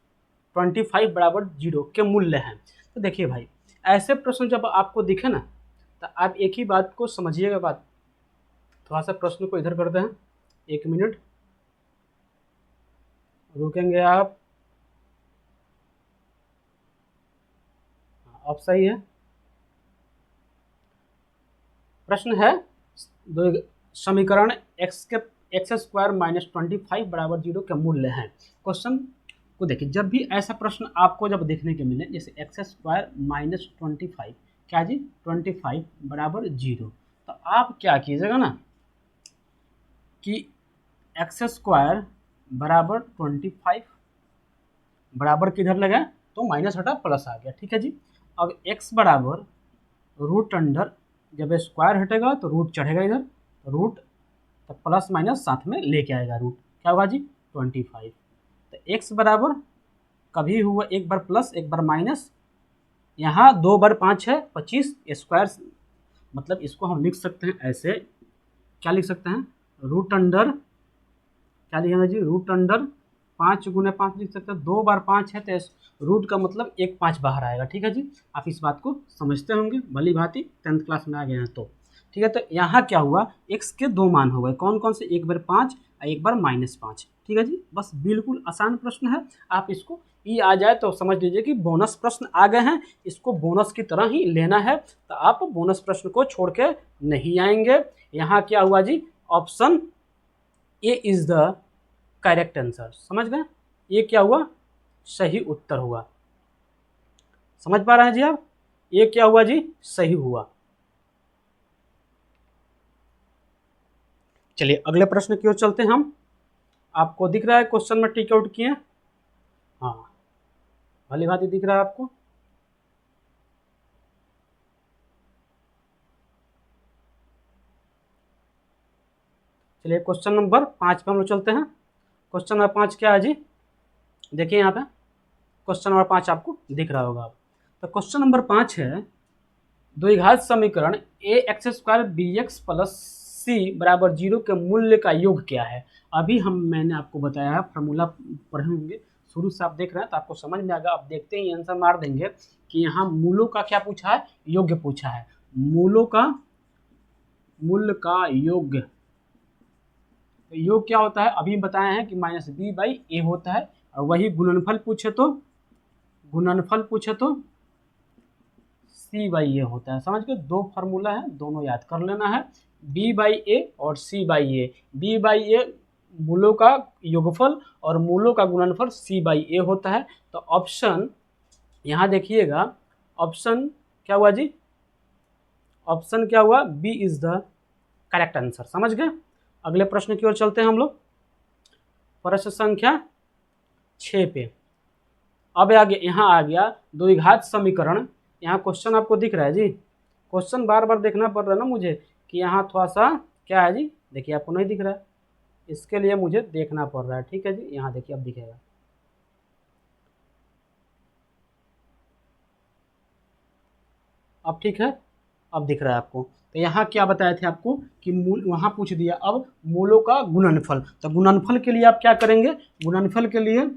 25 बराबर 0 के मूल्य हैं। तो देखिए भाई, ऐसे प्रश्न जब आपको दिखे ना तो आप एक ही बात को समझिएगा। बात, थोड़ा सा प्रश्न को इधर करते हैं, एक मिनट रुकेंगे आप। अब सही है। प्रश्न है, समीकरण एक्स स्क्वायर माइनस 25 बराबर 0 के मूल्य हैं। क्वेश्चन को देखिए, जब भी ऐसा प्रश्न आपको जब देखने के मिले, जैसे एक्स स्क्वायर माइनस 25, क्या जी, 25 बराबर 0, तो आप क्या कीजिएगा ना कि एक्स स्क्वायर बराबर 25 बराबर किधर लगा, तो माइनस हटा प्लस आ गया। ठीक है जी। अब x बराबर रूट अंडर, जब स्क्वायर हटेगा तो रूट चढ़ेगा इधर, रूट तो प्लस माइनस साथ में लेके आएगा रूट, क्या होगा जी, 25। तो x बराबर कभी हुआ एक बार प्लस एक बार माइनस, यहाँ दो बार 5 है 25 स्क्वायर, मतलब इसको हम लिख सकते हैं ऐसे, क्या लिख सकते हैं, रूट अंडर, क्या लिखेंगे जी, रूट अंडर 5 गुने 5 लिख सकते हैं। दो बार 5 है तो रूट का मतलब एक 5 बाहर आएगा। ठीक है जी। आप इस बात को समझते होंगे भली भांति, 10th क्लास में आ गए हैं तो। ठीक है, तो यहाँ क्या हुआ, x के दो मान हो गए, कौन कौन से, एक बार 5 और एक बार -5। ठीक है जी। बस बिल्कुल आसान प्रश्न है, आप इसको ये आ जाए तो समझ लीजिए कि बोनस प्रश्न आ गए हैं, इसको बोनस की तरह ही लेना है। तो आप बोनस प्रश्न को छोड़ के नहीं आएंगे। यहाँ क्या हुआ जी, option A is the correct answer. समझ गए, ये क्या हुआ, सही उत्तर हुआ। समझ पा रहे हैं जी आप, ये क्या हुआ जी, सही हुआ। चलिए अगले प्रश्न की ओर चलते हैं हम। आपको दिख रहा है क्वेश्चन में टिक आउट किए, हाँ भली भांति दिख रहा है आपको। चलिए क्वेश्चन नंबर 5 पे हम लोग चलते हैं। क्वेश्चन नंबर 5 क्या है जी, देखिए यहाँ पे क्वेश्चन नंबर 5 आपको दिख रहा होगा। तो क्वेश्चन नंबर 5 है, द्विघात समीकरण A x square B x plus C बराबर 0 के मूल्य का योग क्या है। अभी मैंने आपको बताया है, फार्मूला पढ़े होंगे, शुरू से आप देख रहे हैं तो आपको समझ में आएगा। आप देखते ही आंसर मार देंगे कि यहाँ मूलों का क्या पूछा है, योग्य पूछा है। मूल का योग्य, तो योग क्या होता है अभी बताए हैं कि माइनस बी बाई ए होता है। और वही गुणनफल पूछे तो सी बाई ए होता है। समझ गए, दो फार्मूला है, दोनों याद कर लेना है, बी बाई ए और सी बाई ए। बी बाई ए मूलों का योगफल और मूलों का गुणनफल सी बाई ए होता है। तो ऑप्शन यहाँ देखिएगा, ऑप्शन क्या हुआ जी, ऑप्शन क्या हुआ, B is the correct answer. समझ गए। अगले प्रश्न की ओर चलते हैं हम लोग, प्रश्न संख्या 6 पे। अब आगे यहाँ आ गया द्विघात समीकरण। यहाँ क्वेश्चन आपको दिख रहा है जी, क्वेश्चन बार बार देखना पड़ रहा है ना मुझे कि यहाँ थोड़ा सा क्या है जी, देखिए आपको नहीं दिख रहा है, इसके लिए मुझे देखना पड़ रहा है। ठीक है जी, यहाँ देखिए अब दिखेगा। अब ठीक है, अब दिख रहा है आपको। तो यहाँ क्या बताए थे आपको कि मूल, वहाँ पूछ दिया अब मूलों का गुणनफल। तो गुणनफल के लिए आप क्या करेंगे, गुणनफल के लिए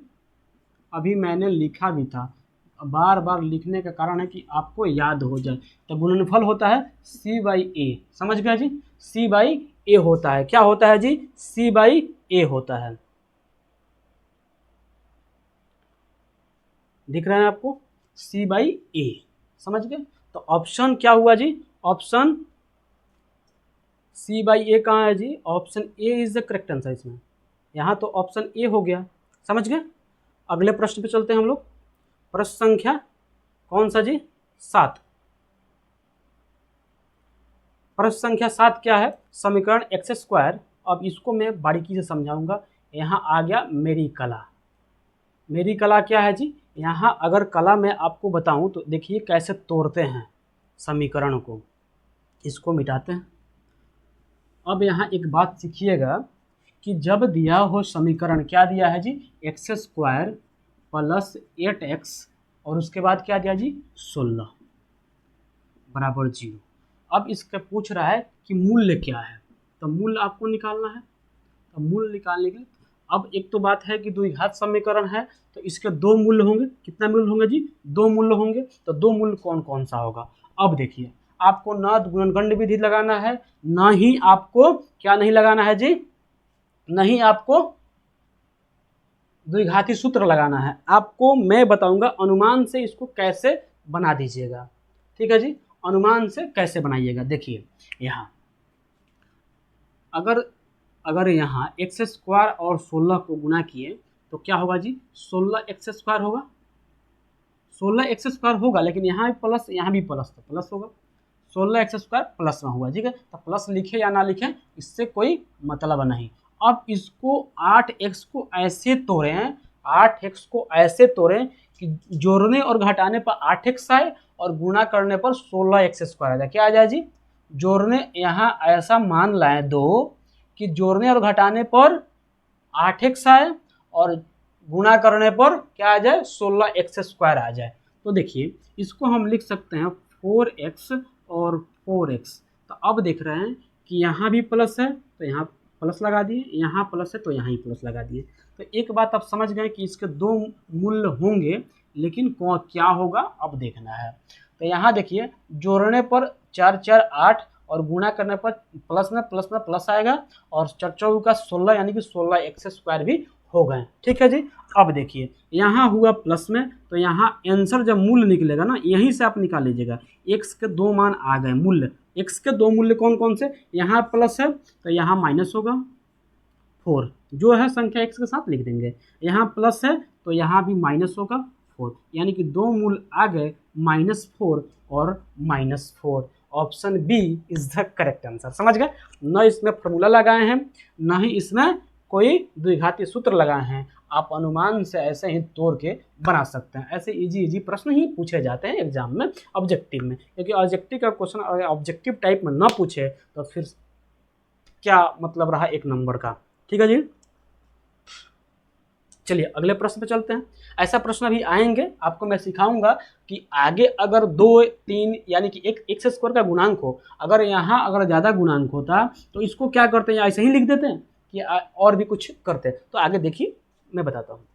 अभी मैंने लिखा भी था, बार बार लिखने का कारण है कि आपको याद हो जाए। तो गुणनफल होता है सी बाई ए। समझ गए जी, सी बाई ए होता है। क्या होता है जी, सी बाई ए होता है। दिख रहा है आपको, सी बाई ए। समझ गए। तो ऑप्शन क्या हुआ जी, ऑप्शन सी बाई ए कहाँ है जी, option A is the correct answer इसमें। यहाँ तो ऑप्शन ए हो गया। समझ गए। अगले प्रश्न पे चलते हैं हम लोग, प्रश्न संख्या कौन सा जी, 7। प्रश्न संख्या 7 क्या है, समीकरण एक्स स्क्वायर। अब इसको मैं बारीकी से समझाऊंगा। यहाँ आ गया मेरी कला। मेरी कला क्या है जी, यहाँ अगर कला मैं आपको बताऊं तो देखिए कैसे तोड़ते हैं समीकरण को, इसको मिटाते हैं। अब यहाँ एक बात सीखिएगा कि जब दिया हो समीकरण, क्या दिया है जी, एक्स स्क्वायर प्लस 8x और उसके बाद क्या दिया जी, 16 बराबर 0। अब इसका पूछ रहा है कि मूल्य क्या है, तो मूल्य आपको निकालना है। तो मूल्य निकालने के लिए अब एक तो बात है कि द्विघात समीकरण है तो इसके दो मूल्य होंगे। कितना मूल्य होंगे जी, दो मूल्य होंगे। तो दो मूल्य कौन कौन सा होगा, अब देखिए आपको ना गुणनखंड विधि लगाना है, ना ही आपको क्या नहीं लगाना है जी, नहीं आपको द्विघाती सूत्र लगाना है। आपको मैं बताऊंगा अनुमान से इसको कैसे बना दीजिएगा। ठीक है जी, अनुमान से कैसे बनाइएगा। देखिए यहाँ अगर यहाँ एक्स स्क्वायर और 16 को गुना किए तो क्या होगा जी, 16 एक्स स्क्वायर होगा, 16 एक्स स्क्वायर होगा, लेकिन यहाँ भी प्लस, यहाँ भी प्लस, तो प्लस होगा, 16 एक्स स्क्वायर प्लस में हुआ। ठीक है, तो प्लस लिखे या ना लिखे इससे कोई मतलब नहीं। अब इसको 8x को ऐसे तोड़ें, 8x को ऐसे तोड़ें कि जोड़ने और घटाने पर 8x आए और गुणा करने पर 16x स्क्वायर आ जाए। क्या आ जाए जी, जोड़ने, यहाँ ऐसा मान लाएं दो कि जोड़ने और घटाने पर 8x आए और गुणा करने पर क्या आ जाए, 16x स्क्वायर आ जाए। तो देखिए इसको हम लिख सकते हैं 4x और 4x। तो अब देख रहे हैं कि यहाँ भी प्लस है तो यहाँ प्लस लगा दिए, यहाँ प्लस है तो यहाँ ही प्लस लगा दिए। तो एक बात आप समझ गए कि इसके दो मूल्य होंगे, लेकिन क्या होगा अब देखना है। तो यहाँ देखिए जोड़ने पर 4 4 8 और गुणा करने पर प्लस में प्लस आएगा और 4 4 का 16 यानी कि 16 एक्स स्क्वायर भी हो गए। ठीक है जी। अब देखिए यहाँ हुआ प्लस में, तो यहाँ आंसर जब मूल्य निकलेगा ना, यहीं से आप निकाल लीजिएगा। एक्स के दो मान आ गए, मूल्य एक्स के दो मूल्य कौन कौन से, यहाँ प्लस है तो यहाँ माइनस होगा 4, जो है संख्या एक्स के साथ लिख देंगे। यहाँ प्लस है तो यहाँ भी माइनस होगा 4, यानी कि दो मूल्य आ गए -4 और -4। Option B is the correct answer. समझ गए, न इसमें फॉर्मूला लगाए हैं, न ही इसमें कोई द्विघाती सूत्र लगाए हैं। आप अनुमान से ऐसे ही तोड़ के बना सकते हैं। ऐसे इजी प्रश्न ही पूछे जाते हैं एग्जाम में, ऑब्जेक्टिव में। क्योंकि ऑब्जेक्टिव का क्वेश्चन अगर ऑब्जेक्टिव टाइप में ना पूछे तो फिर क्या मतलब रहा एक नंबर का। ठीक है जी, चलिए अगले प्रश्न पे चलते हैं। ऐसा प्रश्न भी आएंगे, आपको मैं सिखाऊंगा कि आगे अगर 2, 3 यानी कि एक एक्स स्क्वायर का गुणांक हो, अगर यहाँ अगर ज़्यादा गुणांक होता तो इसको क्या करते हैं, ऐसे ही लिख देते हैं कि और भी कुछ करते हैं। तो आगे देखिए मैं बताता हूँ।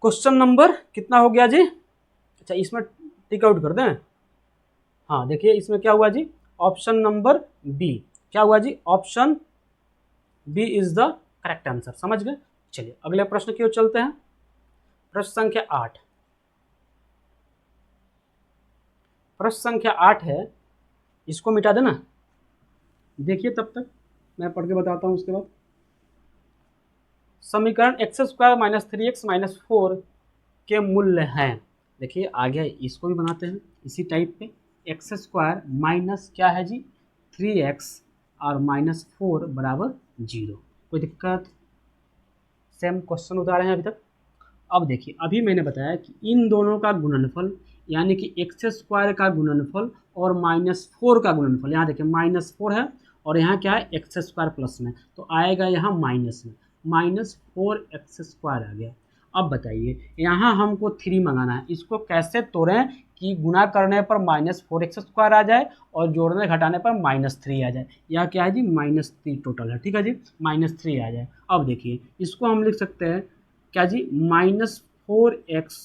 क्वेश्चन नंबर कितना हो गया जी? अच्छा इसमें टिक आउट कर दें। हाँ देखिए इसमें क्या हुआ जी, ऑप्शन नंबर बी। क्या हुआ जी? Option B is the correct answer. समझ गए? चलिए अगले प्रश्न की ओर चलते हैं। प्रश्न संख्या 8। प्रश्न संख्या 8 है, इसको मिटा देना। देखिए तब तक मैं पढ़ के बताता हूँ उसके बाद। समीकरण x square minus 3x minus 4 के मूल्य हैं। देखिए आगे इसको भी बनाते हैं इसी टाइप पे। एक्स स्क्वायर माइनस क्या है जी, 3x और माइनस 4 बराबर 0। कोई दिक्कत? सेम क्वेश्चन उतारे हैं अभी तक। अब देखिए अभी मैंने बताया कि इन दोनों का गुणनफल यानी कि एक्स स्क्वायर का गुणनफल और माइनस 4 का गुणनफल, यहाँ देखिए माइनस 4 है और यहाँ क्या है एक्स स्क्वायर प्लस में, तो आएगा यहाँ माइनस में, माइनस 4x स्क्वायर आ गया। अब बताइए यहाँ हमको 3 मंगाना है, इसको कैसे तोड़ें कि गुणा करने पर माइनस 4x स्क्वायर आ जाए और जोड़ने घटाने पर माइनस 3 आ जाए। यह क्या है जी, माइनस 3 टोटल है, ठीक है जी, माइनस 3 आ जाए। अब देखिए इसको हम लिख सकते हैं क्या जी, माइनस 4x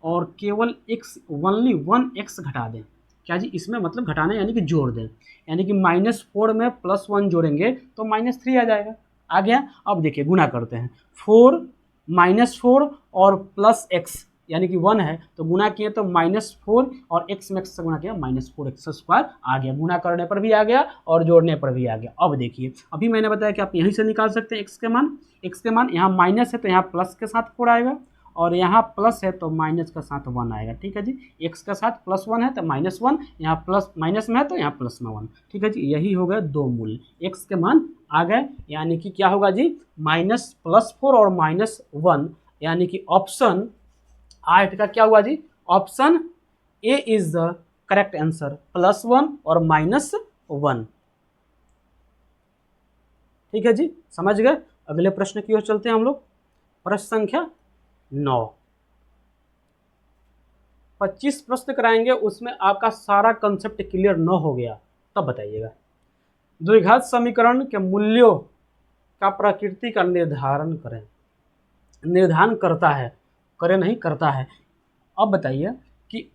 और केवल x ओनली 1x घटा दें। क्या जी, इसमें मतलब घटाना यानी कि जोड़ दें, यानी कि माइनस 4 में प्लस 1 जोड़ेंगे तो माइनस 3 आ जाएगा। आ गया। अब देखिए गुणा करते हैं, 4 माइनस 4 और प्लस x यानी कि 1 है, तो गुणा किए तो माइनस 4 और x में x से गुणा किया माइनस 4x स्क्वायर आ गया। गुणा करने पर भी आ गया और जोड़ने पर भी आ गया। अब देखिए अभी मैंने बताया कि आप यहीं से निकाल सकते हैं x के मान। x के मान यहाँ माइनस है तो यहाँ प्लस के साथ 4 आएगा और यहाँ प्लस है तो माइनस के साथ 1 आएगा, ठीक है जी। x के साथ प्लस 1 है तो माइनस 1, यहाँ प्लस माइनस में है तो यहाँ प्लस में 1, ठीक है जी। यही हो गए दो मूल्य, x के मान आ गए, यानी कि क्या होगा जी, माइनस प्लस 4 और माइनस 1, यानी कि ऑप्शन 8 का क्या हुआ जी, option A is the correct answer, plus 1 और माइनस 1, ठीक है जी। समझ गए? अगले प्रश्न की ओर चलते हैं हम लोग। प्रश्न संख्या 9। 25 प्रश्न कराएंगे, उसमें आपका सारा कंसेप्ट क्लियर न हो गया तब बताइएगा। द्विघात समीकरण के मूल्यों का प्रकृति का निर्धारण करें। निर्धारण करता है, करे नहीं करता है। अब बताइए कि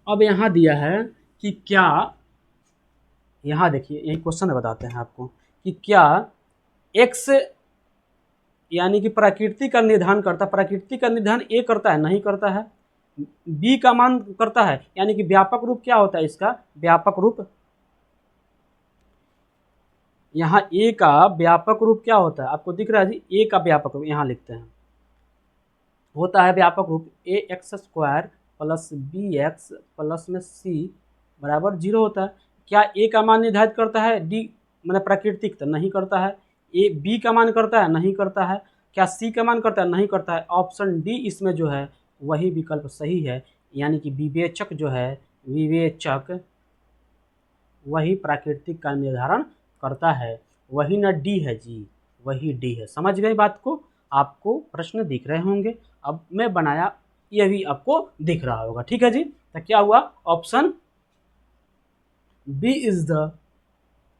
अब यहाँ दिया है कि क्या, यहाँ देखिए यही क्वेश्चन बताते हैं आपको कि क्या x यानी कि प्रकृति का निर्धारण करता, प्रकृति का निर्धारण ए करता है, नहीं करता है। बी का मान करता है, यानी कि व्यापक रूप क्या होता है इसका, व्यापक रूप, यहाँ ए का व्यापक रूप क्या होता है आपको दिख रहा है जी, ए का व्यापक रूप यहाँ लिखते हैं, होता है व्यापक रूप A x square plus B x plus में सी बराबर 0 होता है। क्या ए का मान निर्धारित करता है, डी मतलब प्राकृतिक तो नहीं करता है। ए बी का मान करता है, नहीं करता है। क्या सी का मान करता है, नहीं करता है। ऑप्शन डी इसमें जो है वही विकल्प सही है, यानी कि विवेचक जो है, विवेचक वही प्राकृतिक का निर्धारण करता है, वही न डी है जी, वही डी है। समझ गए बात को? आपको प्रश्न दिख रहे होंगे, अब मैं बनाया ये भी आपको दिख रहा होगा, ठीक है जी। तो क्या हुआ, option B is the,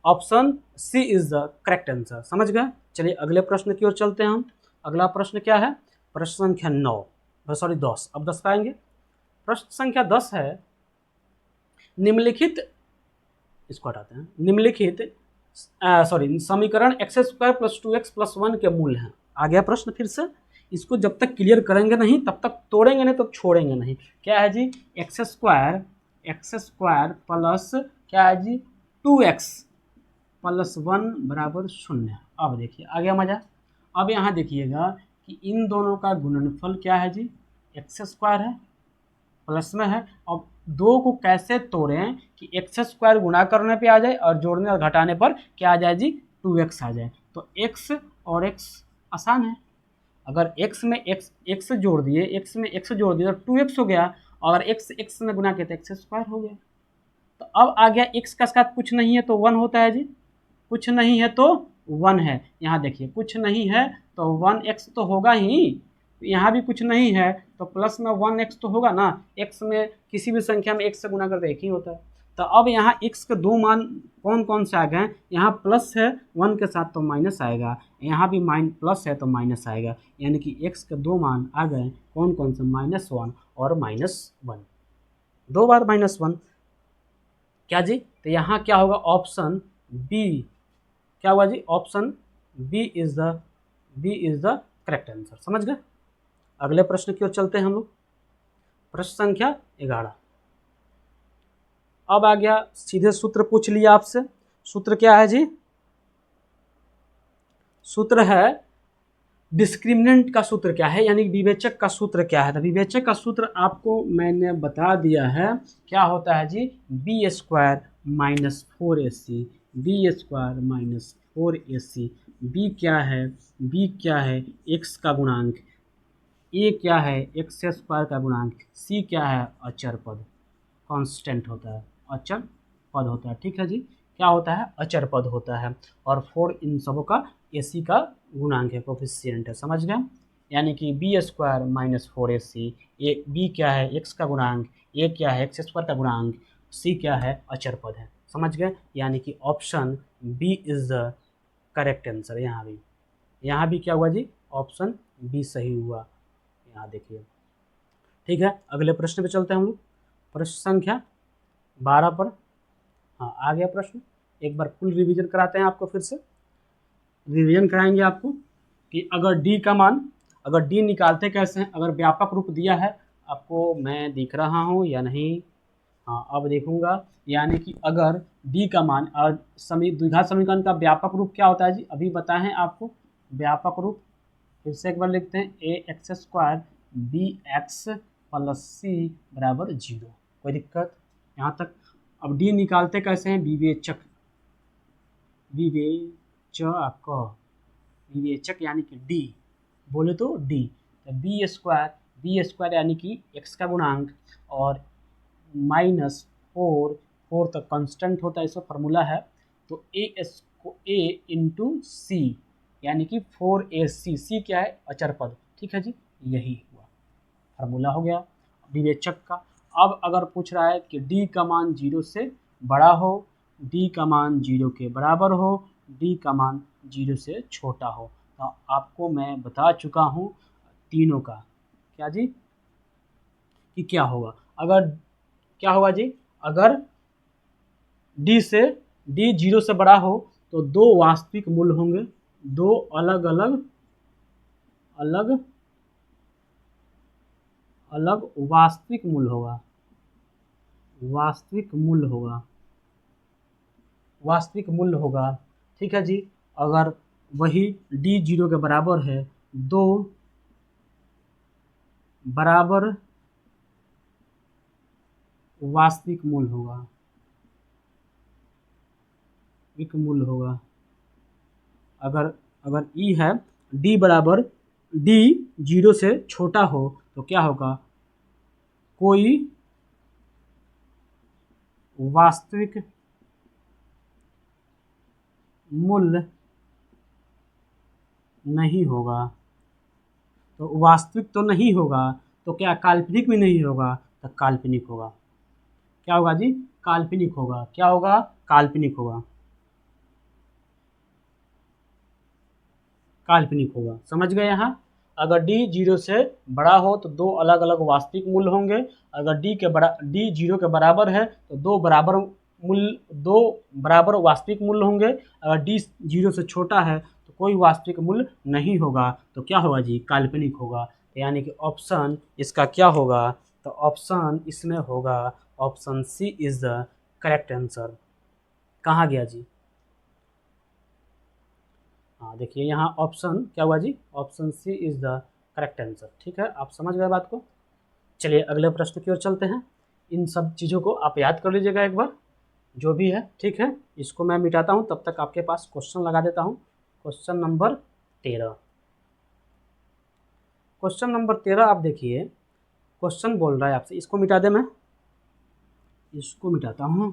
option C is the correct answer. समझ गए? चलिए अगले प्रश्न की ओर चलते हैं हम। अगला प्रश्न क्या है, प्रश्न संख्या 9 सॉरी 10, अब 10 पाएंगे। प्रश्न संख्या 10 है, निम्नलिखित, इसको हटाते हैं, निम्नलिखित समीकरण x square plus 2x plus 1 के मूल हैं। आ गया प्रश्न फिर से, इसको जब तक क्लियर करेंगे नहीं तब तक तोड़ेंगे नहीं, तब छोड़ेंगे नहीं। क्या है जी, एक्स स्क्वायर प्लस क्या है जी 2x प्लस 1 बराबर 0। अब देखिए आ गया मजा। अब यहाँ देखिएगा कि इन दोनों का गुणनफल क्या है जी, एक्स स्क्वायर है, प्लस में है। अब दो को कैसे तोड़ें कि एक्स स्क्वायर गुणा करने पे आ जाए और जोड़ने और घटाने पर क्या आ जाए जी, 2x आ जाए। तो x और x आसान है, अगर x में x जोड़ दिए, x में x जोड़ दिए तो 2x हो गया, और x में गुना किया तो एक्स स्क्वायर हो गया। तो अब आ गया x का साथ कुछ नहीं है तो 1 होता है जी, कुछ नहीं है तो 1 है, यहाँ देखिए कुछ नहीं है तो 1x तो होगा ही, यहाँ भी कुछ नहीं है तो प्लस में 1x तो होगा ना, x में किसी भी संख्या में x से गुना करते एक ही होता है। तो अब यहाँ x के दो मान कौन कौन से आ गए हैं, यहाँ प्लस है 1 के साथ तो माइनस आएगा, यहाँ भी प्लस है तो माइनस आएगा, यानी कि x के दो मान आ गए कौन कौन से, -1 और -1, दो बार -1, क्या जी, तो यहाँ क्या होगा, ऑप्शन बी, क्या हुआ जी, option B is the correct answer. समझ गए। अगले प्रश्न की ओर चलते हैं हम लोग, प्रश्न संख्या 11। अब आ गया सीधे सूत्र पूछ लिया आपसे, सूत्र क्या है जी, सूत्र है डिस्क्रिमिनेंट का सूत्र क्या है, यानी विवेचक का सूत्र क्या है। तो विवेचक का सूत्र आपको मैंने बता दिया है, क्या होता है जी, B square minus 4ac, B square minus 4ac, B क्या है, बी क्या है, एक्स का गुणांक, ए क्या है, एक्स स्क्वायर का गुणांक, सी क्या है, अचर पद, कांस्टेंट होता है, अचर पद होता है, ठीक है जी, क्या होता है, अचर पद होता है, और 4 इन सबों का AC का गुणांक है, कोफिशिएंट है। समझ गए, यानी कि B square minus 4ac, A B क्या है, एक्स का गुणांक, ए क्या है, एक्स स्क्वायर का गुणांक, सी क्या है, अचर पद है। समझ गए, यानी कि option B is the correct answer. यहाँ भी क्या हुआ जी, ऑप्शन बी सही हुआ, यहाँ देखिए, ठीक है। अगले प्रश्न पे चलते हैं हम लोग, प्रश्न संख्या 12 पर। हाँ, आ गया प्रश्न, एक बार फुल रिवीजन कराते हैं आपको, फिर से रिवीजन कराएंगे आपको कि अगर डी का मान, अगर डी निकालते कैसे हैं, अगर व्यापक रूप दिया है आपको, मैं दिख रहा हूँ या नहीं, हाँ अब देखूंगा, यानी कि अगर डी का मान और द्विघात समीकरण का व्यापक रूप क्या होता है जी, अभी बताएं आपको व्यापक रूप, फिर से एक बार लिखते हैं, A x square B x plus C बराबर 0, कोई दिक्कत यहाँ तक। अब डी निकालते कैसे हैं, विवेचक, विवेचक यानी कि डी, बोले तो डी, तो बी स्क्वायर यानी कि एक्स का गुणांक, और -4, 4 तक कांस्टेंट होता है, इसका फार्मूला है, तो ए इंटू सी, यानी कि 4ac, सी क्या है, अचर पद, ठीक है जी, यही हुआ फार्मूला हो गया विवेचक का। अब अगर पूछ रहा है कि डी का मान 0 से बड़ा हो, डी का मान 0 के बराबर हो, डी का मान 0 से छोटा हो, तो आपको मैं बता चुका हूँ तीनों का, क्या जी, कि क्या होगा, अगर क्या होगा जी, अगर डी 0 से बड़ा हो तो दो वास्तविक मूल्य होंगे, दो अलग अलग वास्तविक मूल्य होगा, वास्तविक मूल्य होगा, ठीक है जी। अगर वही डी 0 के बराबर है, दो बराबर वास्तविक मूल्य होगा, अगर ई है, डी बराबर, डी 0 से छोटा हो तो क्या होगा, कोई वास्तविक मूल्य नहीं होगा, तो वास्तविक तो नहीं होगा तो क्या काल्पनिक भी नहीं होगा, तो काल्पनिक होगा, क्या होगा जी, काल्पनिक होगा, क्या होगा, काल्पनिक होगा, काल्पनिक होगा। समझ गए यहाँ, अगर डी 0 से बड़ा हो तो दो अलग अलग वास्तविक मूल्य होंगे, अगर डी 0 के बराबर है तो दो बराबर वास्तविक मूल्य होंगे, अगर डी 0 से छोटा है तो कोई वास्तविक मूल्य नहीं होगा, तो क्या होगा जी, काल्पनिक होगा, यानी कि ऑप्शन इसका क्या होगा, तो ऑप्शन इसमें होगा, option C is the correct answer. कहाँ गया जी, हाँ देखिए यहाँ ऑप्शन क्या हुआ जी, option C is the correct answer, ठीक है, आप समझ गए बात को। चलिए अगले प्रश्न की ओर चलते हैं, इन सब चीज़ों को आप याद कर लीजिएगा एक बार, जो भी है, ठीक है, इसको मैं मिटाता हूँ, तब तक आपके पास क्वेश्चन लगा देता हूँ। क्वेश्चन नंबर 13, क्वेश्चन नंबर 13 आप देखिए, क्वेश्चन बोल रहा है आपसे, इसको मिटा दे, मैं इसको मिटाता हूँ,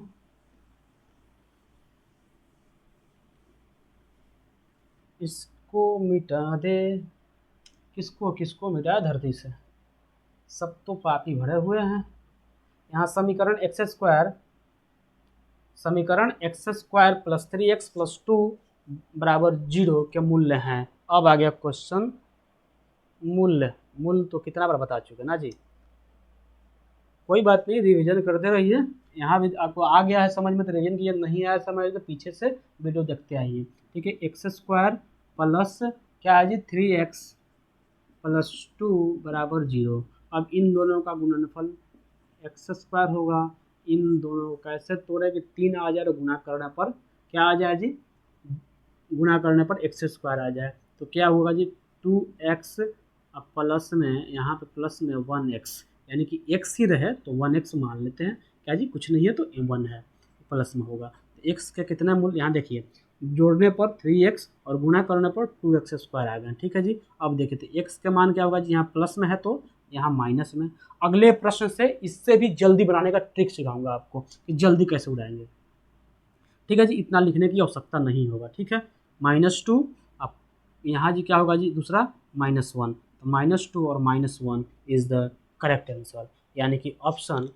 इसको मिटा दे, किसको किसको मिटाया धरती से, सब तो पापी भरे हुए हैं। यहाँ समीकरण x square plus 3x plus 2 बराबर 0 के मूल्य हैं। अब आ गया क्वेश्चन मूल्य तो कितना बार बता चुके ना जी, कोई बात नहीं, रिवीजन करते रहिए। यहाँ भी आपको आ गया है समझ में तो रिवीजन कीजिए, नहीं आया समझ तो पीछे से वीडियो देखते आइए। ठीक है, एक्स स्क्वायर प्लस क्या है जी 3x प्लस 2 बराबर 0। अब इन दोनों का गुणनफल एक्स स्क्वायर होगा, इन दोनों को कैसे तोड़े कि 3 आ जाए और गुणा करने पर क्या आ जाए जी, गुणा करने पर एक्स स्क्वायर आ जाए, तो क्या होगा जी 2x, अब प्लस में यहाँ पे प्लस में 1x, यानी कि x ही रहे तो 1x मान लेते हैं, क्या जी कुछ नहीं है तो m1 है, प्लस में होगा। तो x के कितना मूल्य यहाँ देखिए, जोड़ने पर 3x और गुणा करने पर 2x स्क्वायर आ गया। ठीक है जी, अब देखिए तो x का मान क्या होगा जी, यहाँ प्लस में है तो यहाँ माइनस में। अगले प्रश्न से इससे भी जल्दी बनाने का ट्रिक सिखाऊंगा आपको कि जल्दी कैसे उड़ाएंगे। ठीक है जी, इतना लिखने की आवश्यकता नहीं होगा। ठीक है, -2, अब यहाँ जी क्या होगा जी दूसरा -1, तो -2 और -1 इज द करेक्ट आंसर, यानी कि ऑप्शन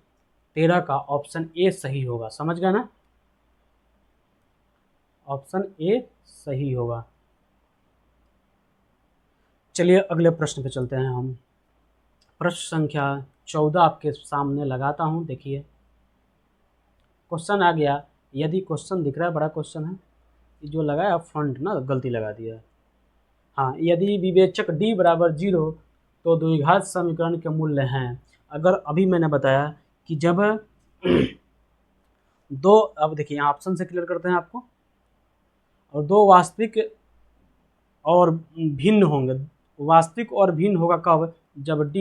13 का ऑप्शन ए सही होगा। समझ गए ना, ऑप्शन ए सही होगा। चलिए अगले प्रश्न पे चलते हैं हम। प्रश्न संख्या 14 आपके सामने लगाता हूँ, देखिए क्वेश्चन आ गया। यदि क्वेश्चन दिख रहा है, बड़ा क्वेश्चन है, जो लगाया फंड ना गलती लगा दिया। हाँ, यदि विवेचक d बराबर 0 तो द्विघात समीकरण के मूल्य हैं। अगर अभी मैंने बताया कि जब दो, अब देखिए यहाँ ऑप्शन से क्लियर करते हैं आपको, और दो वास्तविक और भिन्न होंगे, वास्तविक और भिन्न होगा कब, जब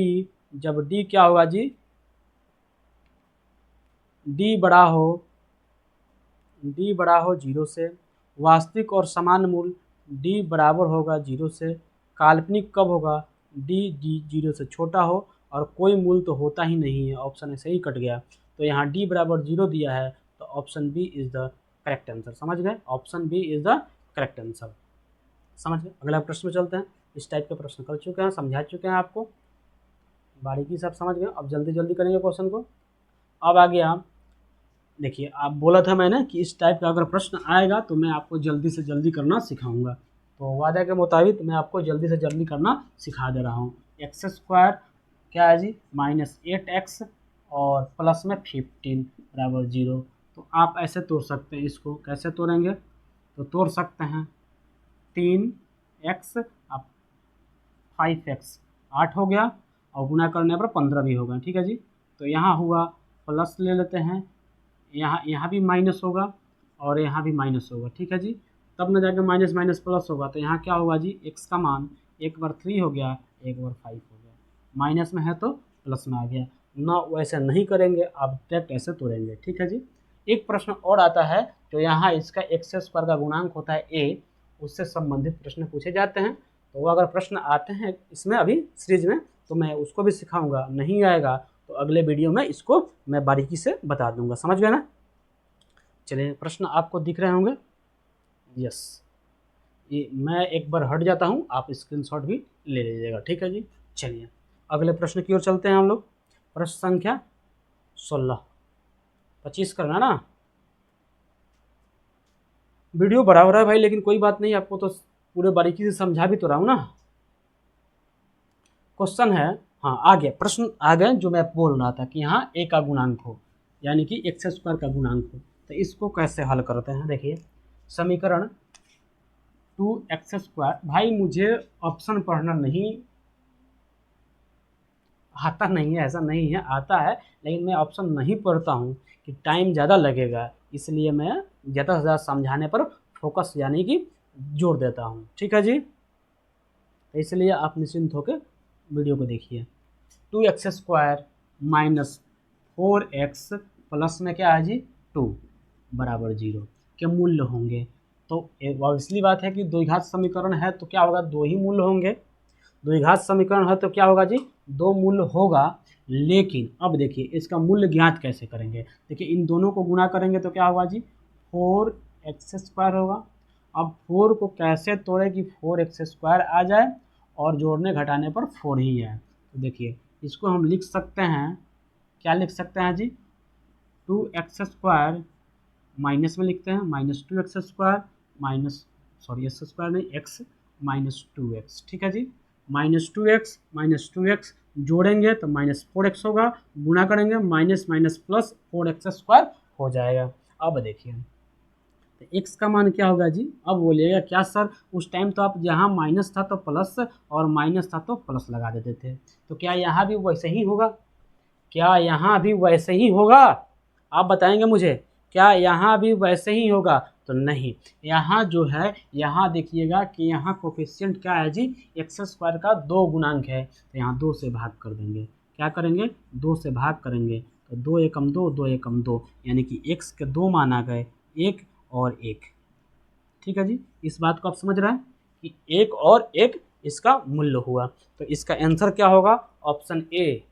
d क्या होगा जी, d बड़ा हो 0 से, वास्तविक और समान मूल d बराबर होगा 0 से, काल्पनिक कब होगा, d 0 से छोटा हो, और कोई मूल तो होता ही नहीं है, ऑप्शन ऐसे ही कट गया। तो यहाँ d बराबर 0 दिया है, तो option B is the correct answer. समझ गए, option B is the correct answer. समझ गए, अगला प्रश्न में चलते हैं। इस टाइप के प्रश्न कर चुके हैं, समझा चुके हैं आपको, बारीकी से आप समझ गए। अब जल्दी जल्दी करेंगे क्वेश्चन को। अब आ गया, देखिए आप बोला था मैंने कि इस टाइप का अगर प्रश्न आएगा तो मैं आपको जल्दी से जल्दी करना सिखाऊंगा, तो वादा के मुताबिक मैं आपको जल्दी से जल्दी करना सिखा दे रहा हूँ। एक्स स्क्वायर क्या है जी -8x और प्लस में 15 बराबर 0, तो आप ऐसे तोड़ सकते हैं। इसको कैसे तोड़ेंगे, तो तोड़ सकते हैं 3x अब 5x 8 हो गया, और गुना करने पर 15 भी होगा। ठीक है जी, तो यहाँ हुआ प्लस ले लेते हैं, यहाँ भी माइनस होगा और यहाँ भी माइनस होगा। ठीक है जी, तब न जाके माइनस माइनस प्लस होगा, तो यहाँ क्या होगा जी x का मान एक बार 3 हो गया, एक बार 5 हो गया, माइनस में है तो प्लस में आ गया ना। वैसे नहीं करेंगे, आप डायरेक्ट ऐसे तोड़ेंगे। ठीक है जी, एक प्रश्न और आता है जो यहाँ इसका एक्स स्क्वायर का गुणांक होता है a, उससे संबंधित प्रश्न पूछे जाते हैं। तो वो अगर प्रश्न आते हैं इसमें अभी सीरीज में, तो मैं उसको भी सिखाऊंगा। नहीं आएगा तो अगले वीडियो में इसको मैं बारीकी से बता दूंगा। समझ गए ना। चलिए प्रश्न आपको दिख रहे होंगे, यस, ये मैं एक बार हट जाता हूँ, आप स्क्रीनशॉट भी ले लीजिएगा। ठीक है जी, चलिए अगले प्रश्न की ओर चलते हैं हम लोग। प्रश्न संख्या 16, 25 करना ना, वीडियो बराबर है भाई, लेकिन कोई बात नहीं, आपको तो पूरे बारीकी से समझा भी तो रहा हूँ ना। क्वेश्चन है, हाँ आ गया प्रश्न, आ गए जो मैं बोल रहा था कि यहाँ a का गुणांक हो, यानी कि एक्स स्क्वायर का गुणांक हो, तो इसको कैसे हल करते हैं। देखिए समीकरण 2x², भाई मुझे ऑप्शन पढ़ना नहीं आता, नहीं है ऐसा नहीं है, आता है, लेकिन मैं ऑप्शन नहीं पढ़ता हूँ कि टाइम ज़्यादा लगेगा, इसलिए मैं ज़्यादा से ज़्यादा समझाने पर फोकस यानी कि जोर देता हूँ। ठीक है जी, तो इसलिए आप निश्चिंत होकर वीडियो को देखिए। 2x² माइनस 4x प्लस में क्या है जी 2 बराबर 0 के मूल्य होंगे। तो ऑब्वियसली बात है कि द्विघात समीकरण है तो क्या होगा, दो ही मूल्य होंगे। द्विघात समीकरण है तो क्या होगा जी, दो मूल्य होगा। लेकिन अब देखिए इसका मूल्य ज्ञात कैसे करेंगे। देखिए इन दोनों को गुणा करेंगे तो क्या होगा जी 4x² होगा, अब 4 को कैसे तोड़े कि 4x² आ जाए और जोड़ने घटाने पर 4 ही है। तो देखिए इसको हम लिख सकते हैं, क्या लिख सकते हैं जी, 2x² माइनस में लिखते हैं -2x² माइनस, सॉरी x² नहीं, x -2x, ठीक है जी। -2x जोड़ेंगे तो -4x होगा, गुणा करेंगे माइनस माइनस प्लस 4x² हो जाएगा। अब देखिए तो x का मान क्या होगा जी, अब बोलिएगा क्या सर उस टाइम तो आप जहाँ माइनस था तो प्लस और माइनस था तो प्लस लगा देते थे, तो क्या यहाँ भी वैसे ही होगा? क्या यहाँ भी वैसे ही होगा? आप बताएंगे मुझे, क्या यहाँ भी वैसे ही होगा? तो नहीं, यहाँ जो है, यहाँ देखिएगा कि यहाँ कोफिशिएंट क्या है जी, x² का 2 गुणांक है, तो यहाँ 2 से भाग कर देंगे। क्या करेंगे? 2 से भाग करेंगे, तो 2 एकम 2, 2 एकम 2, यानी कि x के 2 मान आ गए, 1 और 1। ठीक है जी, इस बात को आप समझ रहे हैं कि 1 और 1 इसका मूल्य हुआ, तो इसका आंसर क्या होगा? Option A.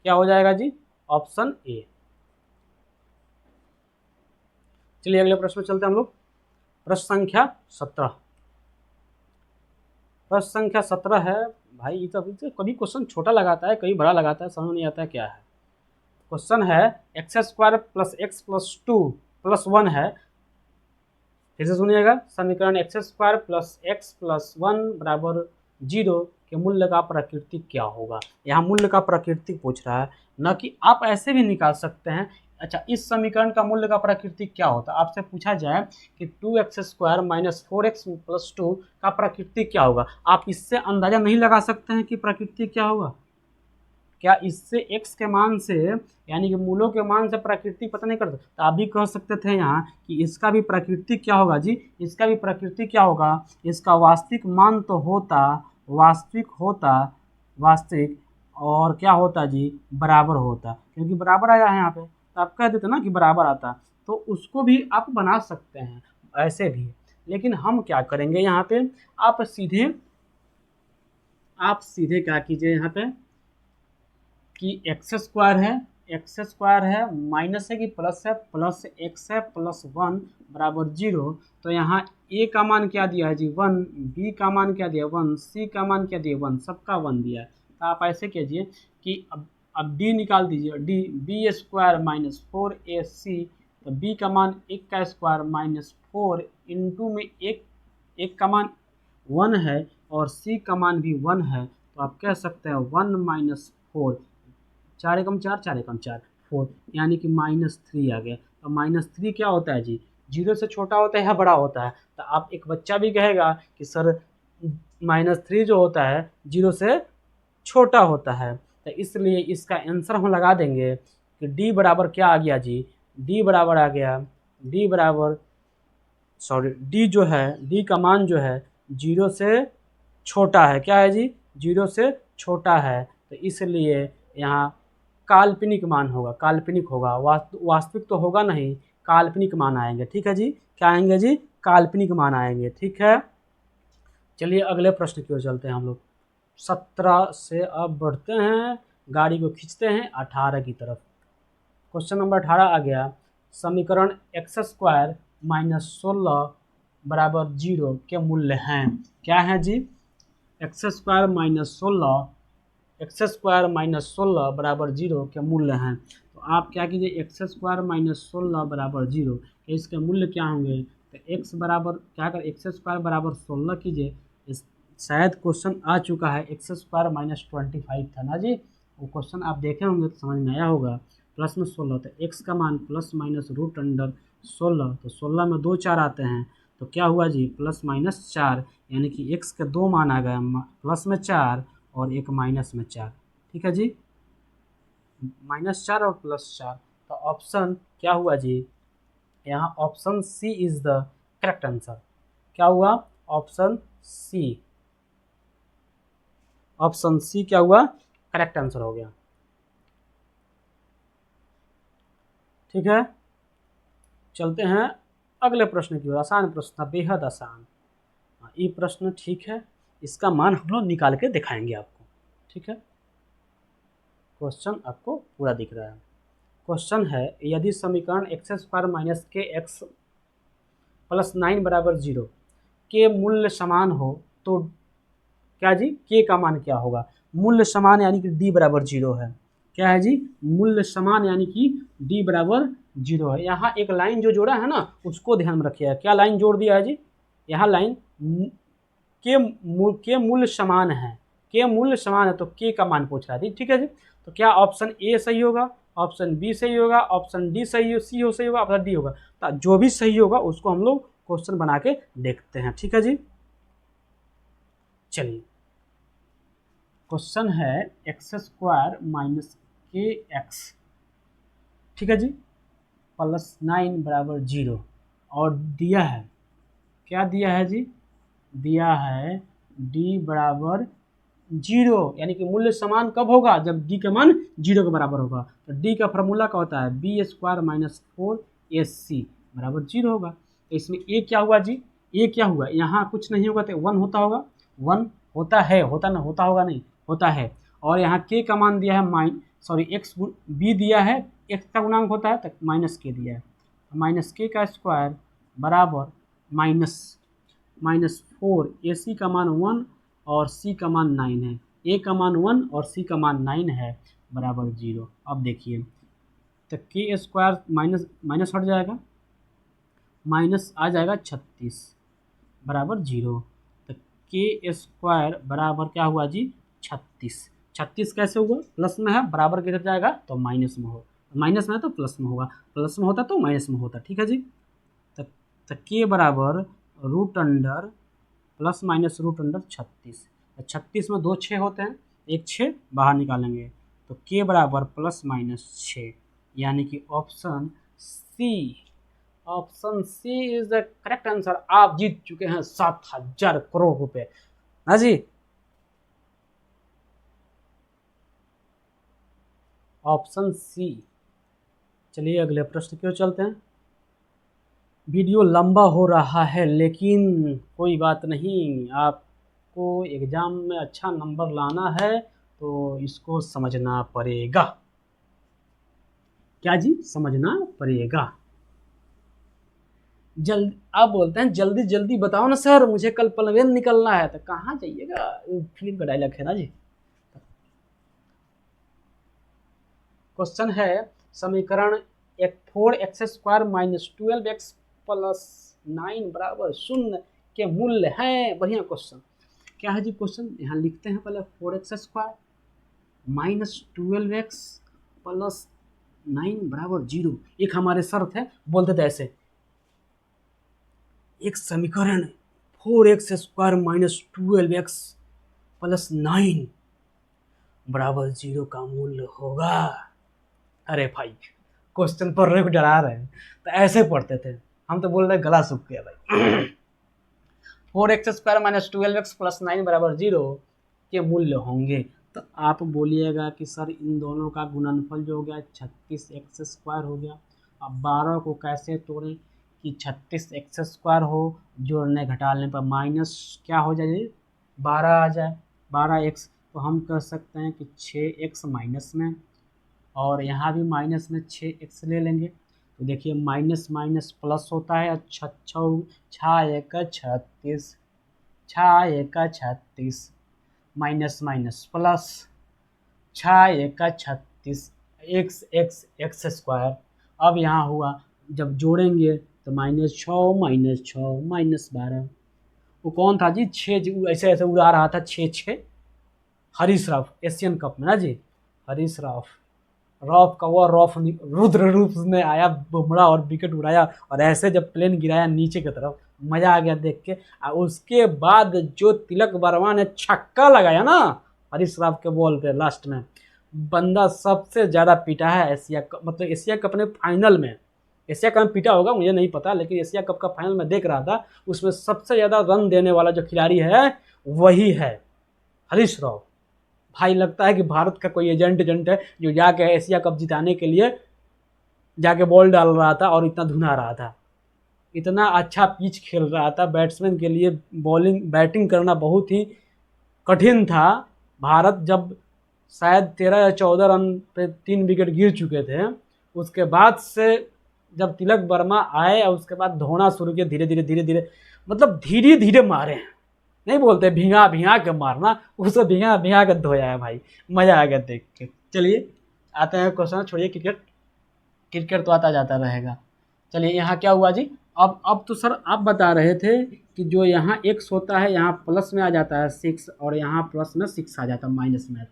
क्या हो जाएगा जी? ऑप्शन ए। चलिए अगले प्रश्न में चलते हैं हम लोग। प्रश्न संख्या 17। प्रश्न संख्या 17 है भाई, ये तो कभी क्वेश्चन छोटा लगाता है, कभी बड़ा लगाता है, समझ नहीं आता है क्या है। क्वेश्चन है x² plus x plus 2 plus 1 है। फिर से सुनिएगा, समीकरण x² प्लस x प्लस 1 बराबर 0 के मूल्य का प्राकृतिक क्या होगा। यहाँ मूल्य का प्राकृतिक पूछ रहा है, न कि आप ऐसे भी निकाल सकते हैं। अच्छा, इस समीकरण का मूल्य का प्राकृतिक क्या होता है? आपसे पूछा जाए कि 2x² माइनस 4x प्लस 2 का प्राकृतिक क्या होगा, आप इससे अंदाजा नहीं लगा सकते हैं कि प्राकृतिक क्या होगा? क्या इससे x के मान से, यानी कि मूलों के मान से प्राकृतिक पता नहीं कर सकते? तो आप भी कह सकते थे यहाँ कि इसका भी प्राकृतिक क्या होगा जी, इसका भी प्राकृतिक क्या होगा, इसका वास्तविक मान तो होता, वास्तविक और क्या होता जी, बराबर होता, क्योंकि बराबर आया है यहाँ पे, तो आप कह देते ना कि बराबर आता, तो उसको भी आप बना सकते हैं ऐसे भी। लेकिन हम क्या करेंगे यहाँ पे, आप सीधे क्या कीजिए यहाँ पे कि x² है माइनस है कि प्लस है, प्लस x है प्लस 1 बराबर 0। तो यहाँ a का मान क्या दिया है जी, 1, b का मान क्या दिया 1, c का मान क्या दिया 1, सबका 1 दिया है। तो आप ऐसे कीजिए कि अब d निकाल दीजिए, d b² माइनस 4ac, तो b का मान 1 का स्क्वायर माइनस 4 इंटू में एक का मान 1 है और c का मान भी 1 है, तो आप कह सकते हैं 1 माइनस 4, 4 एकम 4, 4 एकम 4, 4, यानी कि -3 आ गया। तो -3 क्या होता है जी, 0 से छोटा होता है या बड़ा होता है? तो आप एक बच्चा भी कहेगा कि सर -3 जो होता है 0 से छोटा होता है, तो इसलिए इसका आंसर हम लगा देंगे कि डी बराबर क्या आ गया जी, डी बराबर आ गया, डी बराबर, सॉरी डी जो है, डी का मान जो है 0 से छोटा है, क्या है जी, 0 से छोटा है, तो इसलिए यहाँ काल्पनिक मान होगा, काल्पनिक होगा, वास्तविक तो होगा नहीं, काल्पनिक मान आएंगे। ठीक है जी, क्या आएंगे जी, काल्पनिक मान आएंगे। ठीक है, चलिए अगले प्रश्न की ओर चलते हैं हम लोग। 17 से अब बढ़ते हैं, गाड़ी को खींचते हैं 18 की तरफ। क्वेश्चन नंबर 18 आ गया, समीकरण x² माइनस 16 बराबर 0 के मूल्य हैं। क्या है जी, x² माइनस 16 बराबर 0 के मूल्य हैं। तो आप क्या कीजिए, x² माइनस 16 बराबर 0, इसके मूल्य क्या होंगे? तो x बराबर क्या कर, x² बराबर 16 कीजिए, इस शायद क्वेश्चन आ चुका है, x² माइनस 25 था ना जी, वो क्वेश्चन आप देखे होंगे तो समझ में आया होगा। प्लस में 16, तो x का मान प्लस माइनस रूट अंडर 16, तो 16 में 2 4 आते हैं, तो क्या हुआ जी, प्लस माइनस 4, यानी कि x के 2 मान आ गए, प्लस में 4 और एक माइनस में 4। ठीक है जी, -4 और +4, तो ऑप्शन क्या हुआ जी, यहाँ option C is the correct answer. क्या हुआ, ऑप्शन सी, ऑप्शन सी क्या हुआ, करेक्ट आंसर हो गया। ठीक है, चलते हैं अगले प्रश्न की ओर। आसान प्रश्न था, बेहद आसान। ये प्रश्न ठीक है, इसका मान हम लोग निकाल के दिखाएंगे आपको। ठीक है, क्वेश्चन आपको पूरा दिख रहा है। क्वेश्चन है, यदि समीकरण x² माइनस के एक्स प्लस 9 बराबर 0, के मूल्य समान हो तो क्या जी, के का मान क्या होगा, मूल्य समान यानी कि डी बराबर 0 है। क्या है जी, मूल्य समान यानी कि डी बराबर 0 है। यहाँ एक लाइन जो जोड़ा है ना उसको ध्यान में रखिएगा। क्या लाइन जोड़ दिया है जी, यहाँ लाइन के मूल्य समान है, के मूल्य समान है तो के का मान पूछ रहा है। ठीक है जी। तो क्या ऑप्शन ए सही होगा, ऑप्शन बी सही होगा, ऑप्शन डी सही हो, सी हो सही होगा, ऑप्शन डी होगा। तो जो भी सही होगा उसको हम लोग क्वेश्चन बना के देखते हैं। ठीक है जी। चलिए क्वेश्चन है एक्स स्क्वायर माइनस के एक्स, ठीक है जी, प्लस 9 बराबर 0, और दिया है, क्या दिया है जी, दिया है डी बराबर 0, यानी कि मूल्य समान कब होगा, जब डी का मान 0 के बराबर होगा। तो डी का फार्मूला क्या होता है, बी स्क्वायर माइनस 4ac बराबर 0 होगा। तो इसमें ए क्या हुआ जी, ए क्या हुआ, यहाँ कुछ नहीं होगा तो 1 होता होगा, 1 होता है, होता ना, होता होगा नहीं, होता है। और यहाँ के का मान दिया है एक्स बी दिया है, एक्स का गुणांक होता है तो माइनस के दिया है, माइनस के का स्क्वायर बराबर माइनस 4, ए सी का मान 1 और सी का मान 9 है, ए का मान 1 और सी का मान 9 है, बराबर 0। अब देखिए तो के स्क्वायर माइनस माइनस हट जाएगा, माइनस आ जाएगा 36 बराबर 0। तो के स्क्वायर बराबर क्या हुआ जी, 36। 36 कैसे हुआ, प्लस में है, बराबर किधर जाएगा तो माइनस में हो, माइनस में है तो प्लस में होगा, प्लस में होता तो माइनस में होता। ठीक है जी। तो के बराबर root under plus minus root under 36, 36 में 2 6 होते हैं, एक 6 बाहर निकालेंगे तो के बराबर प्लस माइनस 6, यानी कि option C, option C is the correct answer. आप जीत चुके हैं 7,000 करोड़ रुपए। हाँ जी, ऑप्शन सी। चलिए अगले प्रश्न की ओर चलते हैं। वीडियो लंबा हो रहा है लेकिन कोई बात नहीं, आपको एग्जाम में अच्छा नंबर लाना है तो इसको समझना पड़ेगा। क्या जी, समझना पड़ेगा। जल्द आप बोलते हैं जल्दी जल्दी बताओ ना सर, मुझे कल पनवेल निकलना है, तो कहाँ जाइएगा, फिल्म का डायलॉग है ना जी। क्वेश्चन है समीकरण 4x² माइनस 12x प्लस 9 बराबर 0 के मूल्य हैं। बढ़िया क्वेश्चन। क्या है जी क्वेश्चन, यहाँ लिखते हैं पहले 4x² माइनस 12x प्लस 9 बराबर 0। एक हमारे शर्त है, बोलते थे ऐसे, एक समीकरण 4x² माइनस 12x प्लस 9 बराबर 0 का मूल्य होगा। अरे भाई क्वेश्चन पढ़ रहे को डरा रहे हैं, तो ऐसे पढ़ते थे हम, तो बोल रहे गला सूख गया भाई। 4x² माइनस 12x प्लस 9 बराबर 0 के मूल्य होंगे। तो आप बोलिएगा कि सर इन दोनों का गुणनफल जो हो गया 36x² हो गया। अब 12 को कैसे तोड़ें कि 36x² हो, जोड़ने घटाने पर माइनस क्या हो जाए, 12 आ जाए, 12x। तो हम कह सकते हैं कि 6x माइनस में, और यहाँ भी माइनस में 6x ले लेंगे। तो देखिए माइनस माइनस प्लस होता है, 6×1 36 माइनस माइनस प्लस 6×1 36 x² अब यहाँ हुआ, जब जोड़ेंगे तो -6 -6 -12। वो कौन था जी, 6 ऐसे ऐसे उड़ा रहा था, 6 हरीश राव एशियन कप में ना जी, हरीश राव का वो रॉफ रुद्र रूप में आया, बुमराह और विकेट उड़ाया, और ऐसे जब प्लेन गिराया नीचे की तरफ, मजा आ गया देख के। और उसके बाद जो तिलक वर्मा ने छक्का लगाया ना हरीश राव के बॉल पे लास्ट में, बंदा सबसे ज़्यादा पीटा है एशिया कप, मतलब एशिया कप ने फाइनल में, एशिया कप में पीटा होगा मुझे नहीं पता, लेकिन एशिया कप का फाइनल में देख रहा था, उसमें सबसे ज़्यादा रन देने वाला जो खिलाड़ी है वही है हरीश राव। भाई लगता है कि भारत का कोई एजेंट है जो जाके एशिया कप जिताने के लिए जाके बॉल डाल रहा था और इतना धुना रहा था, इतना अच्छा पिच खेल रहा था। बैट्समैन के लिए बैटिंग करना बहुत ही कठिन था। भारत जब शायद 13 या 14 रन पे 3 विकेट गिर चुके थे, उसके बाद से जब तिलक वर्मा आए और उसके बाद धोना शुरू किया धीरे धीरे धीरे धीरे, मतलब धीरे धीरे मारे हैं, नहीं बोलते भिंगा भिंगा के मारना, उसको भिंगा भिंगा के धोया है भाई, मजा आ गया देख के। चलिए आते हैं क्वेश्चन, छोड़िए क्रिकेट, क्रिकेट तो आता जाता रहेगा। चलिए यहाँ क्या हुआ जी, अब तो सर आप बता रहे थे कि जो यहाँ x होता है यहाँ प्लस में आ जाता है 6 और यहाँ प्लस में 6 आ जाता है माइनस में,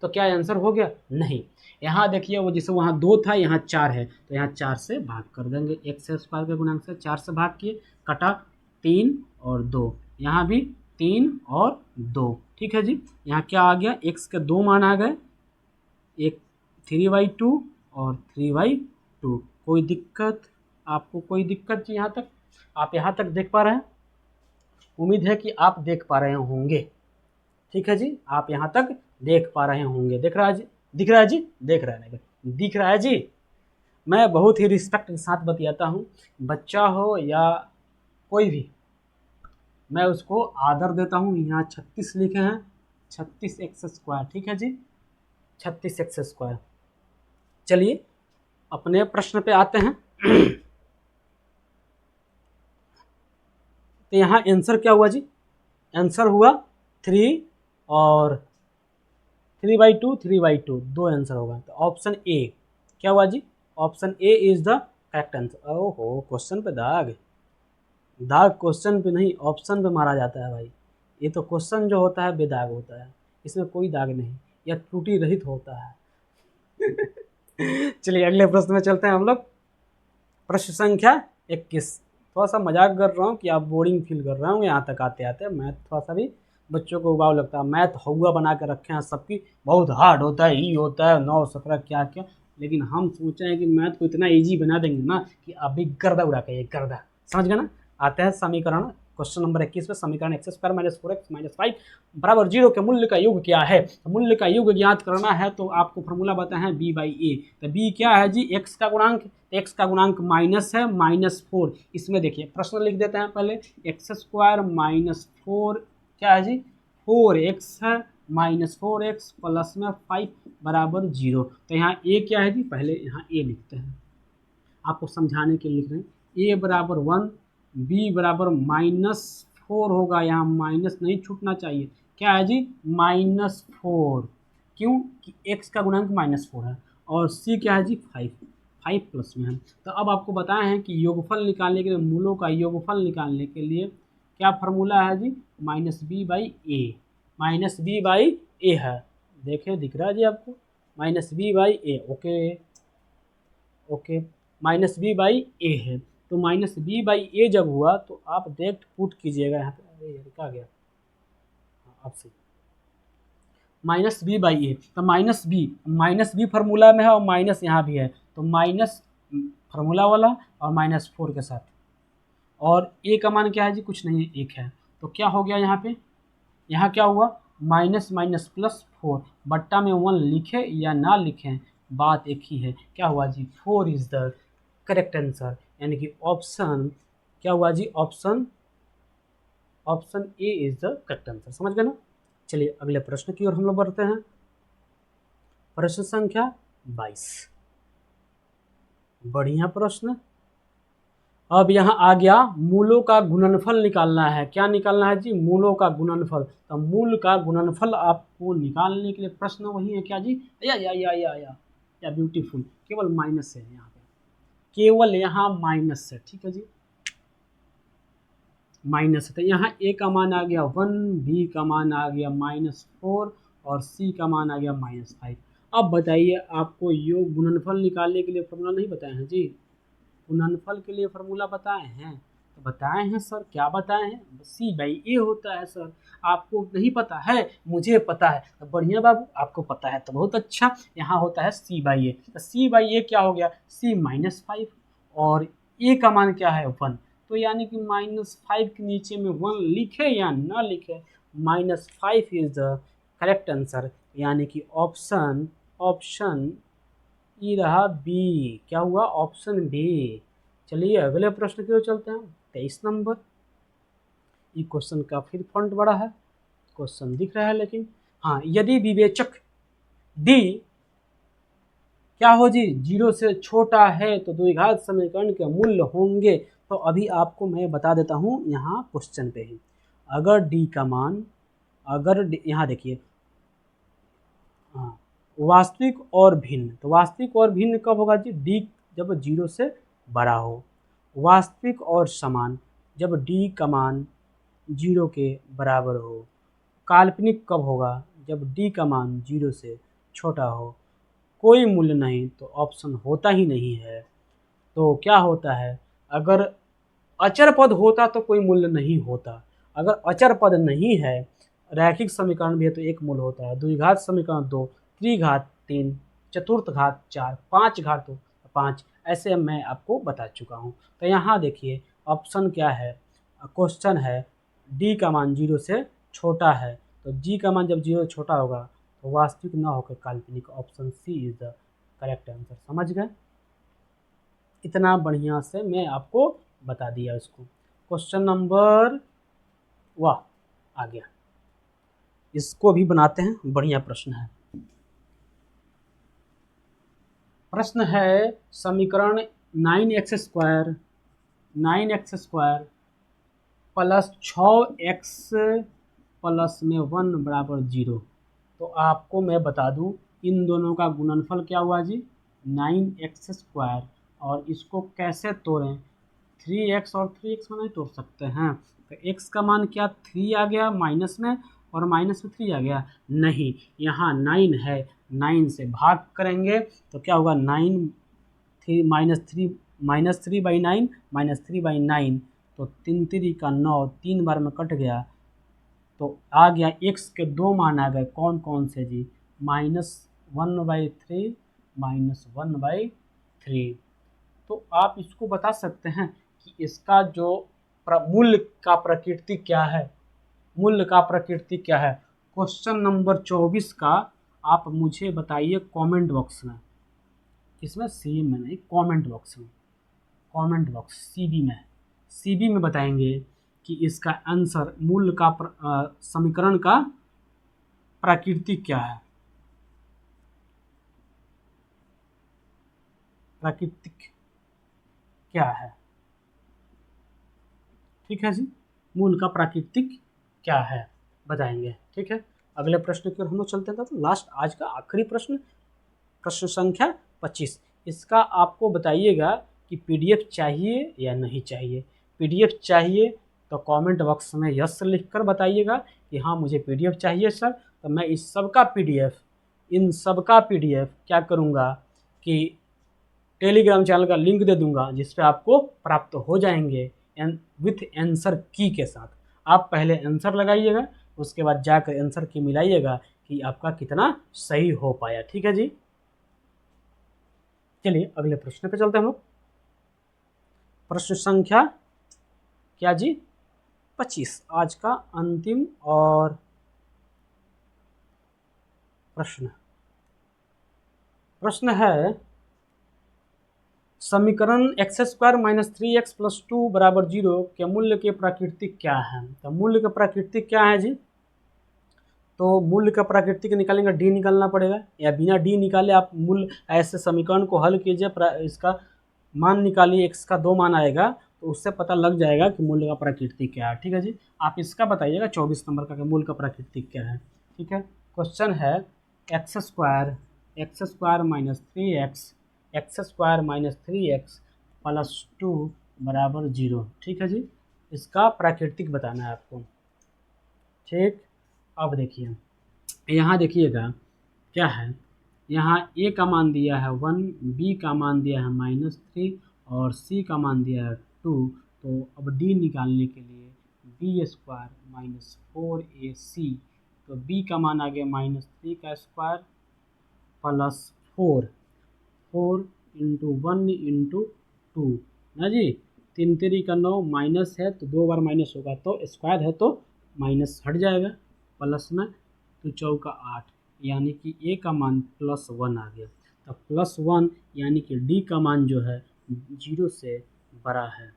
तो क्या आंसर हो गया? नहीं, यहाँ देखिए वो जैसे वहाँ 2 था यहाँ 4 है, तो यहाँ 4 से भाग कर देंगे, x स्क्वायर के गुणांक से 4 से भाग किए, कटा 3 और 2, यहाँ भी 3 और 2, ठीक है जी। यहाँ क्या आ गया, x के 2 मान आ गए, एक 3/2 और 3/2। कोई दिक्कत आपको, कोई दिक्कत जी? यहाँ तक आप यहाँ तक देख पा रहे हैं? उम्मीद है कि आप देख पा रहे होंगे, ठीक है जी, आप यहाँ तक देख पा रहे होंगे। देख रहा है जी, दिख रहा है जी, देख रहा है, दिख रहा है जी। मैं बहुत ही रिस्पेक्ट के साथ बतियाता हूँ, बच्चा हो या कोई भी, मैं उसको आदर देता हूँ। यहाँ 36 लिखे हैं, 36x स्क्वायर, ठीक है जी, 36x स्क्वायर। चलिए अपने प्रश्न पे आते हैं। तो यहाँ आंसर क्या हुआ जी? आंसर हुआ 3 और 3/2, 3/2, 2 आंसर होगा। तो ऑप्शन ए क्या हुआ जी? Option A is the correct answer. ओहो, क्वेश्चन पे दाग, दाग क्वेश्चन पे नहीं ऑप्शन पे मारा जाता है भाई। ये तो क्वेश्चन जो होता है बेदाग होता है, इसमें कोई दाग नहीं, यह त्रुटि रहित होता है। चलिए अगले प्रश्न में चलते हैं हम लोग। प्रश्न संख्या 21। थोड़ा सा मजाक कर रहा हूँ कि आप बोरिंग फील कर रहे होंगे यहाँ तक आते आते। मैथ थोड़ा सा भी बच्चों को उबाऊ लगता है, मैथ हौवा बना के रखे हैं सबकी, बहुत हार्ड होता है, ई होता है 9 17 क्या क्या, लेकिन हम सोचे हैं कि मैथ को इतना ईजी बना देंगे ना कि आप भी गर्दा उड़ा के, गर्दा, समझ गए ना। आते हैं समीकरण, क्वेश्चन नंबर 21 पे। समीकरण x square minus 4x minus 5 बराबर 0 के मूल्य का योग क्या है? तो मूल्य का योग ज्ञात करना है तो आपको फॉर्मूला बताए हैं b/a। तो b क्या है जी? x का गुणांक, x का गुणांक माइनस है -4। इसमें देखिए प्रश्न लिख देते हैं पहले, x स्क्वायर माइनस 4 क्या है जी? 4x है, -4x प्लस में 5 बराबर 0। तो यहाँ a क्या है जी? पहले यहाँ a लिखते हैं, आपको समझाने के लिए लिख रहे हैं। a बराबर 1, b बराबर -4 होगा, यहाँ माइनस नहीं छूटना चाहिए। क्या है जी? -4, क्यों कि x का गुणांक -4 है, और c क्या है जी? 5 प्लस में है। तो अब आपको बताए हैं कि योगफल निकालने के लिए, मूलों का योगफल निकालने के लिए क्या फार्मूला है जी? -b/a है। देखिए दिख रहा है जी आपको, -b/a। ओके, -b/a है। तो -b/a जब हुआ तो आप डायरेक्ट पुट कीजिएगा यहाँ पे। अरे यार क्या गया आपसे, -b/a। तो -b फार्मूला में है और माइनस यहाँ भी है, तो माइनस फार्मूला वाला और -4 के साथ, और a का मान क्या है जी? कुछ नहीं है, 1 है। तो क्या हो गया यहाँ पे, यहाँ क्या हुआ? माइनस माइनस प्लस 4, बट्टा में 1 लिखे या ना लिखें बात एक ही है। क्या हुआ जी? 4 इज द करेक्ट आंसर, यानी कि ऑप्शन क्या हुआ जी? Option A is the correct answer. समझ गए ना। चलिए अगले प्रश्न की ओर हम लोग बढ़ते हैं। प्रश्न संख्या 22, बढ़िया प्रश्न। अब यहाँ आ गया मूलों का गुणनफल निकालना है। क्या निकालना है जी? मूलों का गुणनफल। तो मूल का गुणनफल आपको निकालने के लिए प्रश्न वही है क्या जी? या ब्यूटीफुल, केवल माइनस है यहाँ पे, केवल यहाँ माइनस है, ठीक है जी, माइनस है। तो यहाँ a का मान आ गया 1, b का मान आ गया -4 और c का मान आ गया -5। अब बताइए, आपको योग गुणनफल निकालने के लिए फॉर्मूला नहीं बताए हैं जी? गुणनफल के लिए फॉर्मूला बताए हैं, तो बताए हैं सर, क्या बताए हैं? c/a होता है सर। आपको नहीं पता है? मुझे पता है। तो बढ़िया बाबू, आपको पता है तो बहुत अच्छा। यहाँ होता है c/a। तो c/a क्या हो गया? c -5 और a का मान क्या है? 1। तो यानी कि -5 के नीचे में 1 लिखे या ना लिखे, -5 इज द करेक्ट आंसर, यानी कि ऑप्शन ई रहा बी। क्या हुआ? Option B. चलिए अगले प्रश्न की ओर चलते हैं। 23 नंबर। ये क्वेश्चन का फिर फॉन्ट बड़ा है, क्वेश्चन दिख रहा है लेकिन, हाँ, यदि विवेचक डी क्या हो जी, 0 से छोटा है तो द्विघात समीकरण के मूल्य होंगे। तो अभी आपको मैं बता देता हूँ यहाँ क्वेश्चन पे ही। अगर डी का मान, यहाँ देखिए, हाँ, वास्तविक और भिन्न, तो वास्तविक और भिन्न कब होगा जी, डी जब 0 से बड़ा हो। वास्तविक और समान, जब डी का मान 0 के बराबर हो। काल्पनिक कब होगा, जब डी का मान 0 से छोटा हो। कोई मूल्य नहीं तो ऑप्शन होता ही नहीं है। तो क्या होता है, अगर अचर पद होता तो कोई मूल्य नहीं होता। अगर अचर पद नहीं है, रैखिक समीकरण भी है तो एक मूल्य होता है। द्विघात समीकरण 2, त्रिघात 3, चतुर्थ घात 4, पाँच घात 5, ऐसे मैं आपको बता चुका हूँ। तो यहाँ देखिए ऑप्शन क्या है, क्वेश्चन है डी का मान 0 से छोटा है, तो जी का मान जब 0 से छोटा होगा तो वास्तविक ना होकर काल्पनिक, option C is the correct answer. समझ गए, इतना बढ़िया से मैं आपको बता दिया इसको। क्वेश्चन नंबर, वाह, आ गया, इसको भी बनाते हैं, बढ़िया प्रश्न है। प्रश्न है समीकरण 9x² प्लस 6x प्लस में 1 बराबर 0। तो आपको मैं बता दूं इन दोनों का गुणनफल क्या हुआ जी, 9x²। और इसको कैसे तोड़ें, 3x और 3x में नहीं तोड़ सकते हैं। तो x का मान क्या 3 आ गया माइनस में, और माइनस में 3 आ गया, नहीं, यहाँ 9 है, 9 से भाग करेंगे तो क्या होगा, 9 3 -3/9 -3/9, तो 3 3 का 9, 3 बार में कट गया तो आ गया। x के दो मान आ गए, कौन कौन से जी, -1/3 -1/3। तो आप इसको बता सकते हैं कि इसका जो मूल्य का प्रकृति क्या है, मूल्य का प्रकृति क्या है। क्वेश्चन नंबर 24 का आप मुझे बताइए कमेंट बॉक्स में, इसमें सी में नहीं, कमेंट बॉक्स में, कमेंट बॉक्स सीबी में बताएंगे कि इसका आंसर मूल का समीकरण का प्रकृति क्या है, प्राकृतिक क्या है। ठीक है जी, मूल का प्राकृतिक क्या है बताएंगे। ठीक है, अगले प्रश्न की ओर हम लोग चलते हैं। तो लास्ट आज का आखिरी प्रश्न, प्रश्न संख्या 25। इसका आपको बताइएगा कि पीडीएफ चाहिए या नहीं चाहिए। पीडीएफ चाहिए तो कमेंट बॉक्स में यस लिखकर बताइएगा कि हाँ मुझे पीडीएफ चाहिए सर। तो मैं इस सब का पीडीएफ, इन सब का पीडीएफ क्या करूँगा कि टेलीग्राम चैनल का लिंक दे दूंगा, जिस पे आपको प्राप्त हो जाएंगे विथ आंसर की के साथ। आप पहले आंसर लगाइएगा, उसके बाद जाकर आंसर की मिलाइएगा कि आपका कितना सही हो पाया। ठीक है जी, चलिए अगले प्रश्न पे चलते हैं हम लोग। प्रश्न संख्या क्या जी, 25, आज का अंतिम और प्रश्न है समीकरण x² - 3x + 2 = 0 के मूल्य के प्राकृतिक क्या है। तो मूल्य का प्राकृतिक क्या है जी, तो मूल्य का प्राकृतिक निकालेंगे, डी निकालना पड़ेगा, या बिना डी निकाले आप मूल्य ऐसे समीकरण को हल कीजिए, इसका मान निकालिए, x का 2 मान आएगा तो उससे पता लग जाएगा कि मूल्य का प्राकृतिक क्या है। ठीक है जी, आप इसका बताइएगा 24 नंबर का मूल्य का प्राकृतिक क्या है। ठीक है, क्वेश्चन है x² - 3x + 2 = 0। ठीक है जी, इसका प्राकृतिक बताना है आपको। ठीक, अब देखिए यहाँ देखिएगा क्या है, यहाँ a का मान दिया है 1, b का मान दिया है -3 और c का मान दिया है 2। तो अब d निकालने के लिए b² - 4ac, तो b का मान आ गया -3 का स्क्वायर प्लस 4 × 1 × 2 ना जी, 3 3 का 9, माइनस है तो 2 बार माइनस होगा, तो स्क्वायर है तो माइनस हट जाएगा, प्लस में तो 4 का 8, यानी कि a का मान +1 आ गया। तो +1 यानी कि d का मान जो है 0 से बड़ा है।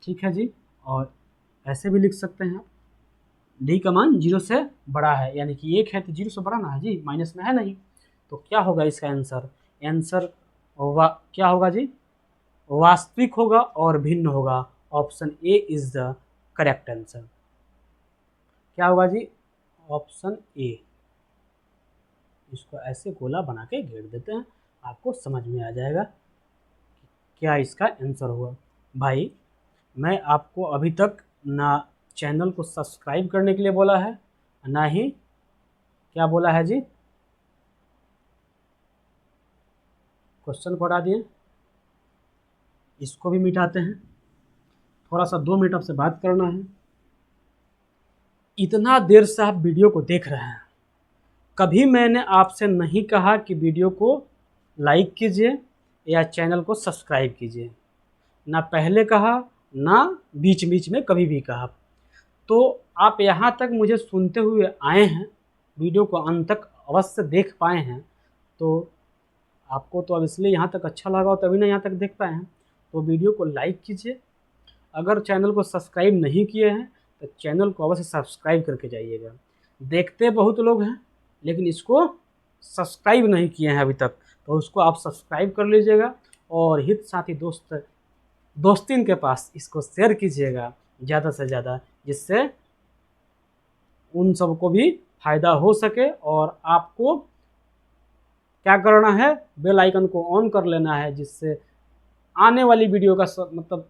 ठीक है जी, और ऐसे भी लिख सकते हैं d का मान 0 से बड़ा है, यानी कि 1 है तो 0 से बड़ा ना है जी, माइनस में है नहीं। तो क्या होगा इसका आंसर, आंसर क्या होगा जी, वास्तविक होगा और भिन्न होगा। Option A is the correct answer. क्या होगा जी, ऑप्शन ए। इसको ऐसे गोला बना के घेर देते हैं, आपको समझ में आ जाएगा क्या इसका आंसर हुआ। भाई मैं आपको अभी तक ना चैनल को सब्सक्राइब करने के लिए बोला है, ना ही क्या बोला है जी, क्वेश्चन को हटा दिए, इसको भी मिटाते हैं। थोड़ा सा 2 मिनट आपसे बात करना है। इतना देर से आप वीडियो को देख रहे हैं, कभी मैंने आपसे नहीं कहा कि वीडियो को लाइक कीजिए या चैनल को सब्सक्राइब कीजिए, ना पहले कहा ना बीच बीच में कभी भी कहा। तो आप यहाँ तक मुझे सुनते हुए आए हैं, वीडियो को अंत तक अवश्य देख पाए हैं, तो आपको तो अब इसलिए यहाँ तक अच्छा लगा हो तभी ना यहाँ तक देख पाए हैं। तो वीडियो को लाइक कीजिए, अगर चैनल को सब्सक्राइब नहीं किए हैं तो चैनल को अवश्य सब्सक्राइब करके जाइएगा। देखते बहुत लोग हैं लेकिन इसको सब्सक्राइब नहीं किए हैं अभी तक, तो उसको आप सब्सक्राइब कर लीजिएगा और हित साथी दोस्तिन के पास इसको शेयर कीजिएगा ज़्यादा से ज़्यादा, जिससे उन सबको भी फ़ायदा हो सके। और आपको क्या करना है, बेल आइकन को ऑन कर लेना है, जिससे आने वाली वीडियो का मतलब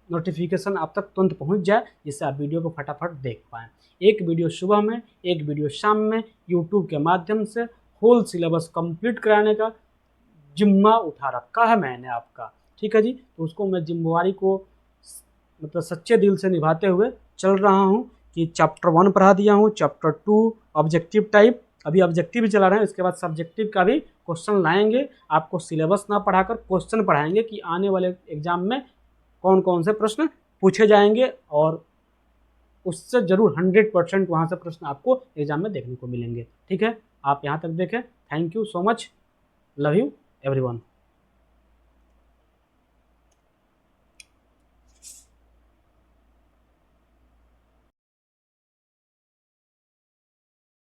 नोटिफिकेशन आप तक तुरंत पहुंच जाए, जिससे आप वीडियो को फटाफट देख पाएँ। एक वीडियो सुबह में, एक वीडियो शाम में यूट्यूब के माध्यम से होल सिलेबस कंप्लीट कराने का जिम्मा उठा रखा है मैंने आपका, ठीक है जी। तो उसको मैं जिम्मेवारी को मतलब सच्चे दिल से निभाते हुए चल रहा हूँ कि चैप्टर 1 पढ़ा दिया हूँ, चैप्टर 2 ऑब्जेक्टिव टाइप, अभी ऑब्जेक्टिव भी चला रहे हैं, इसके बाद सब्जेक्टिव का भी क्वेश्चन लाएंगे। आपको सिलेबस ना पढ़ाकर क्वेश्चन पढ़ाएंगे कि आने वाले एग्जाम में कौन कौन से प्रश्न पूछे जाएंगे, और उससे ज़रूर 100% वहाँ से प्रश्न आपको एग्जाम में देखने को मिलेंगे, ठीक है। आप यहाँ तक देखें। Thank you so much, love you everyone.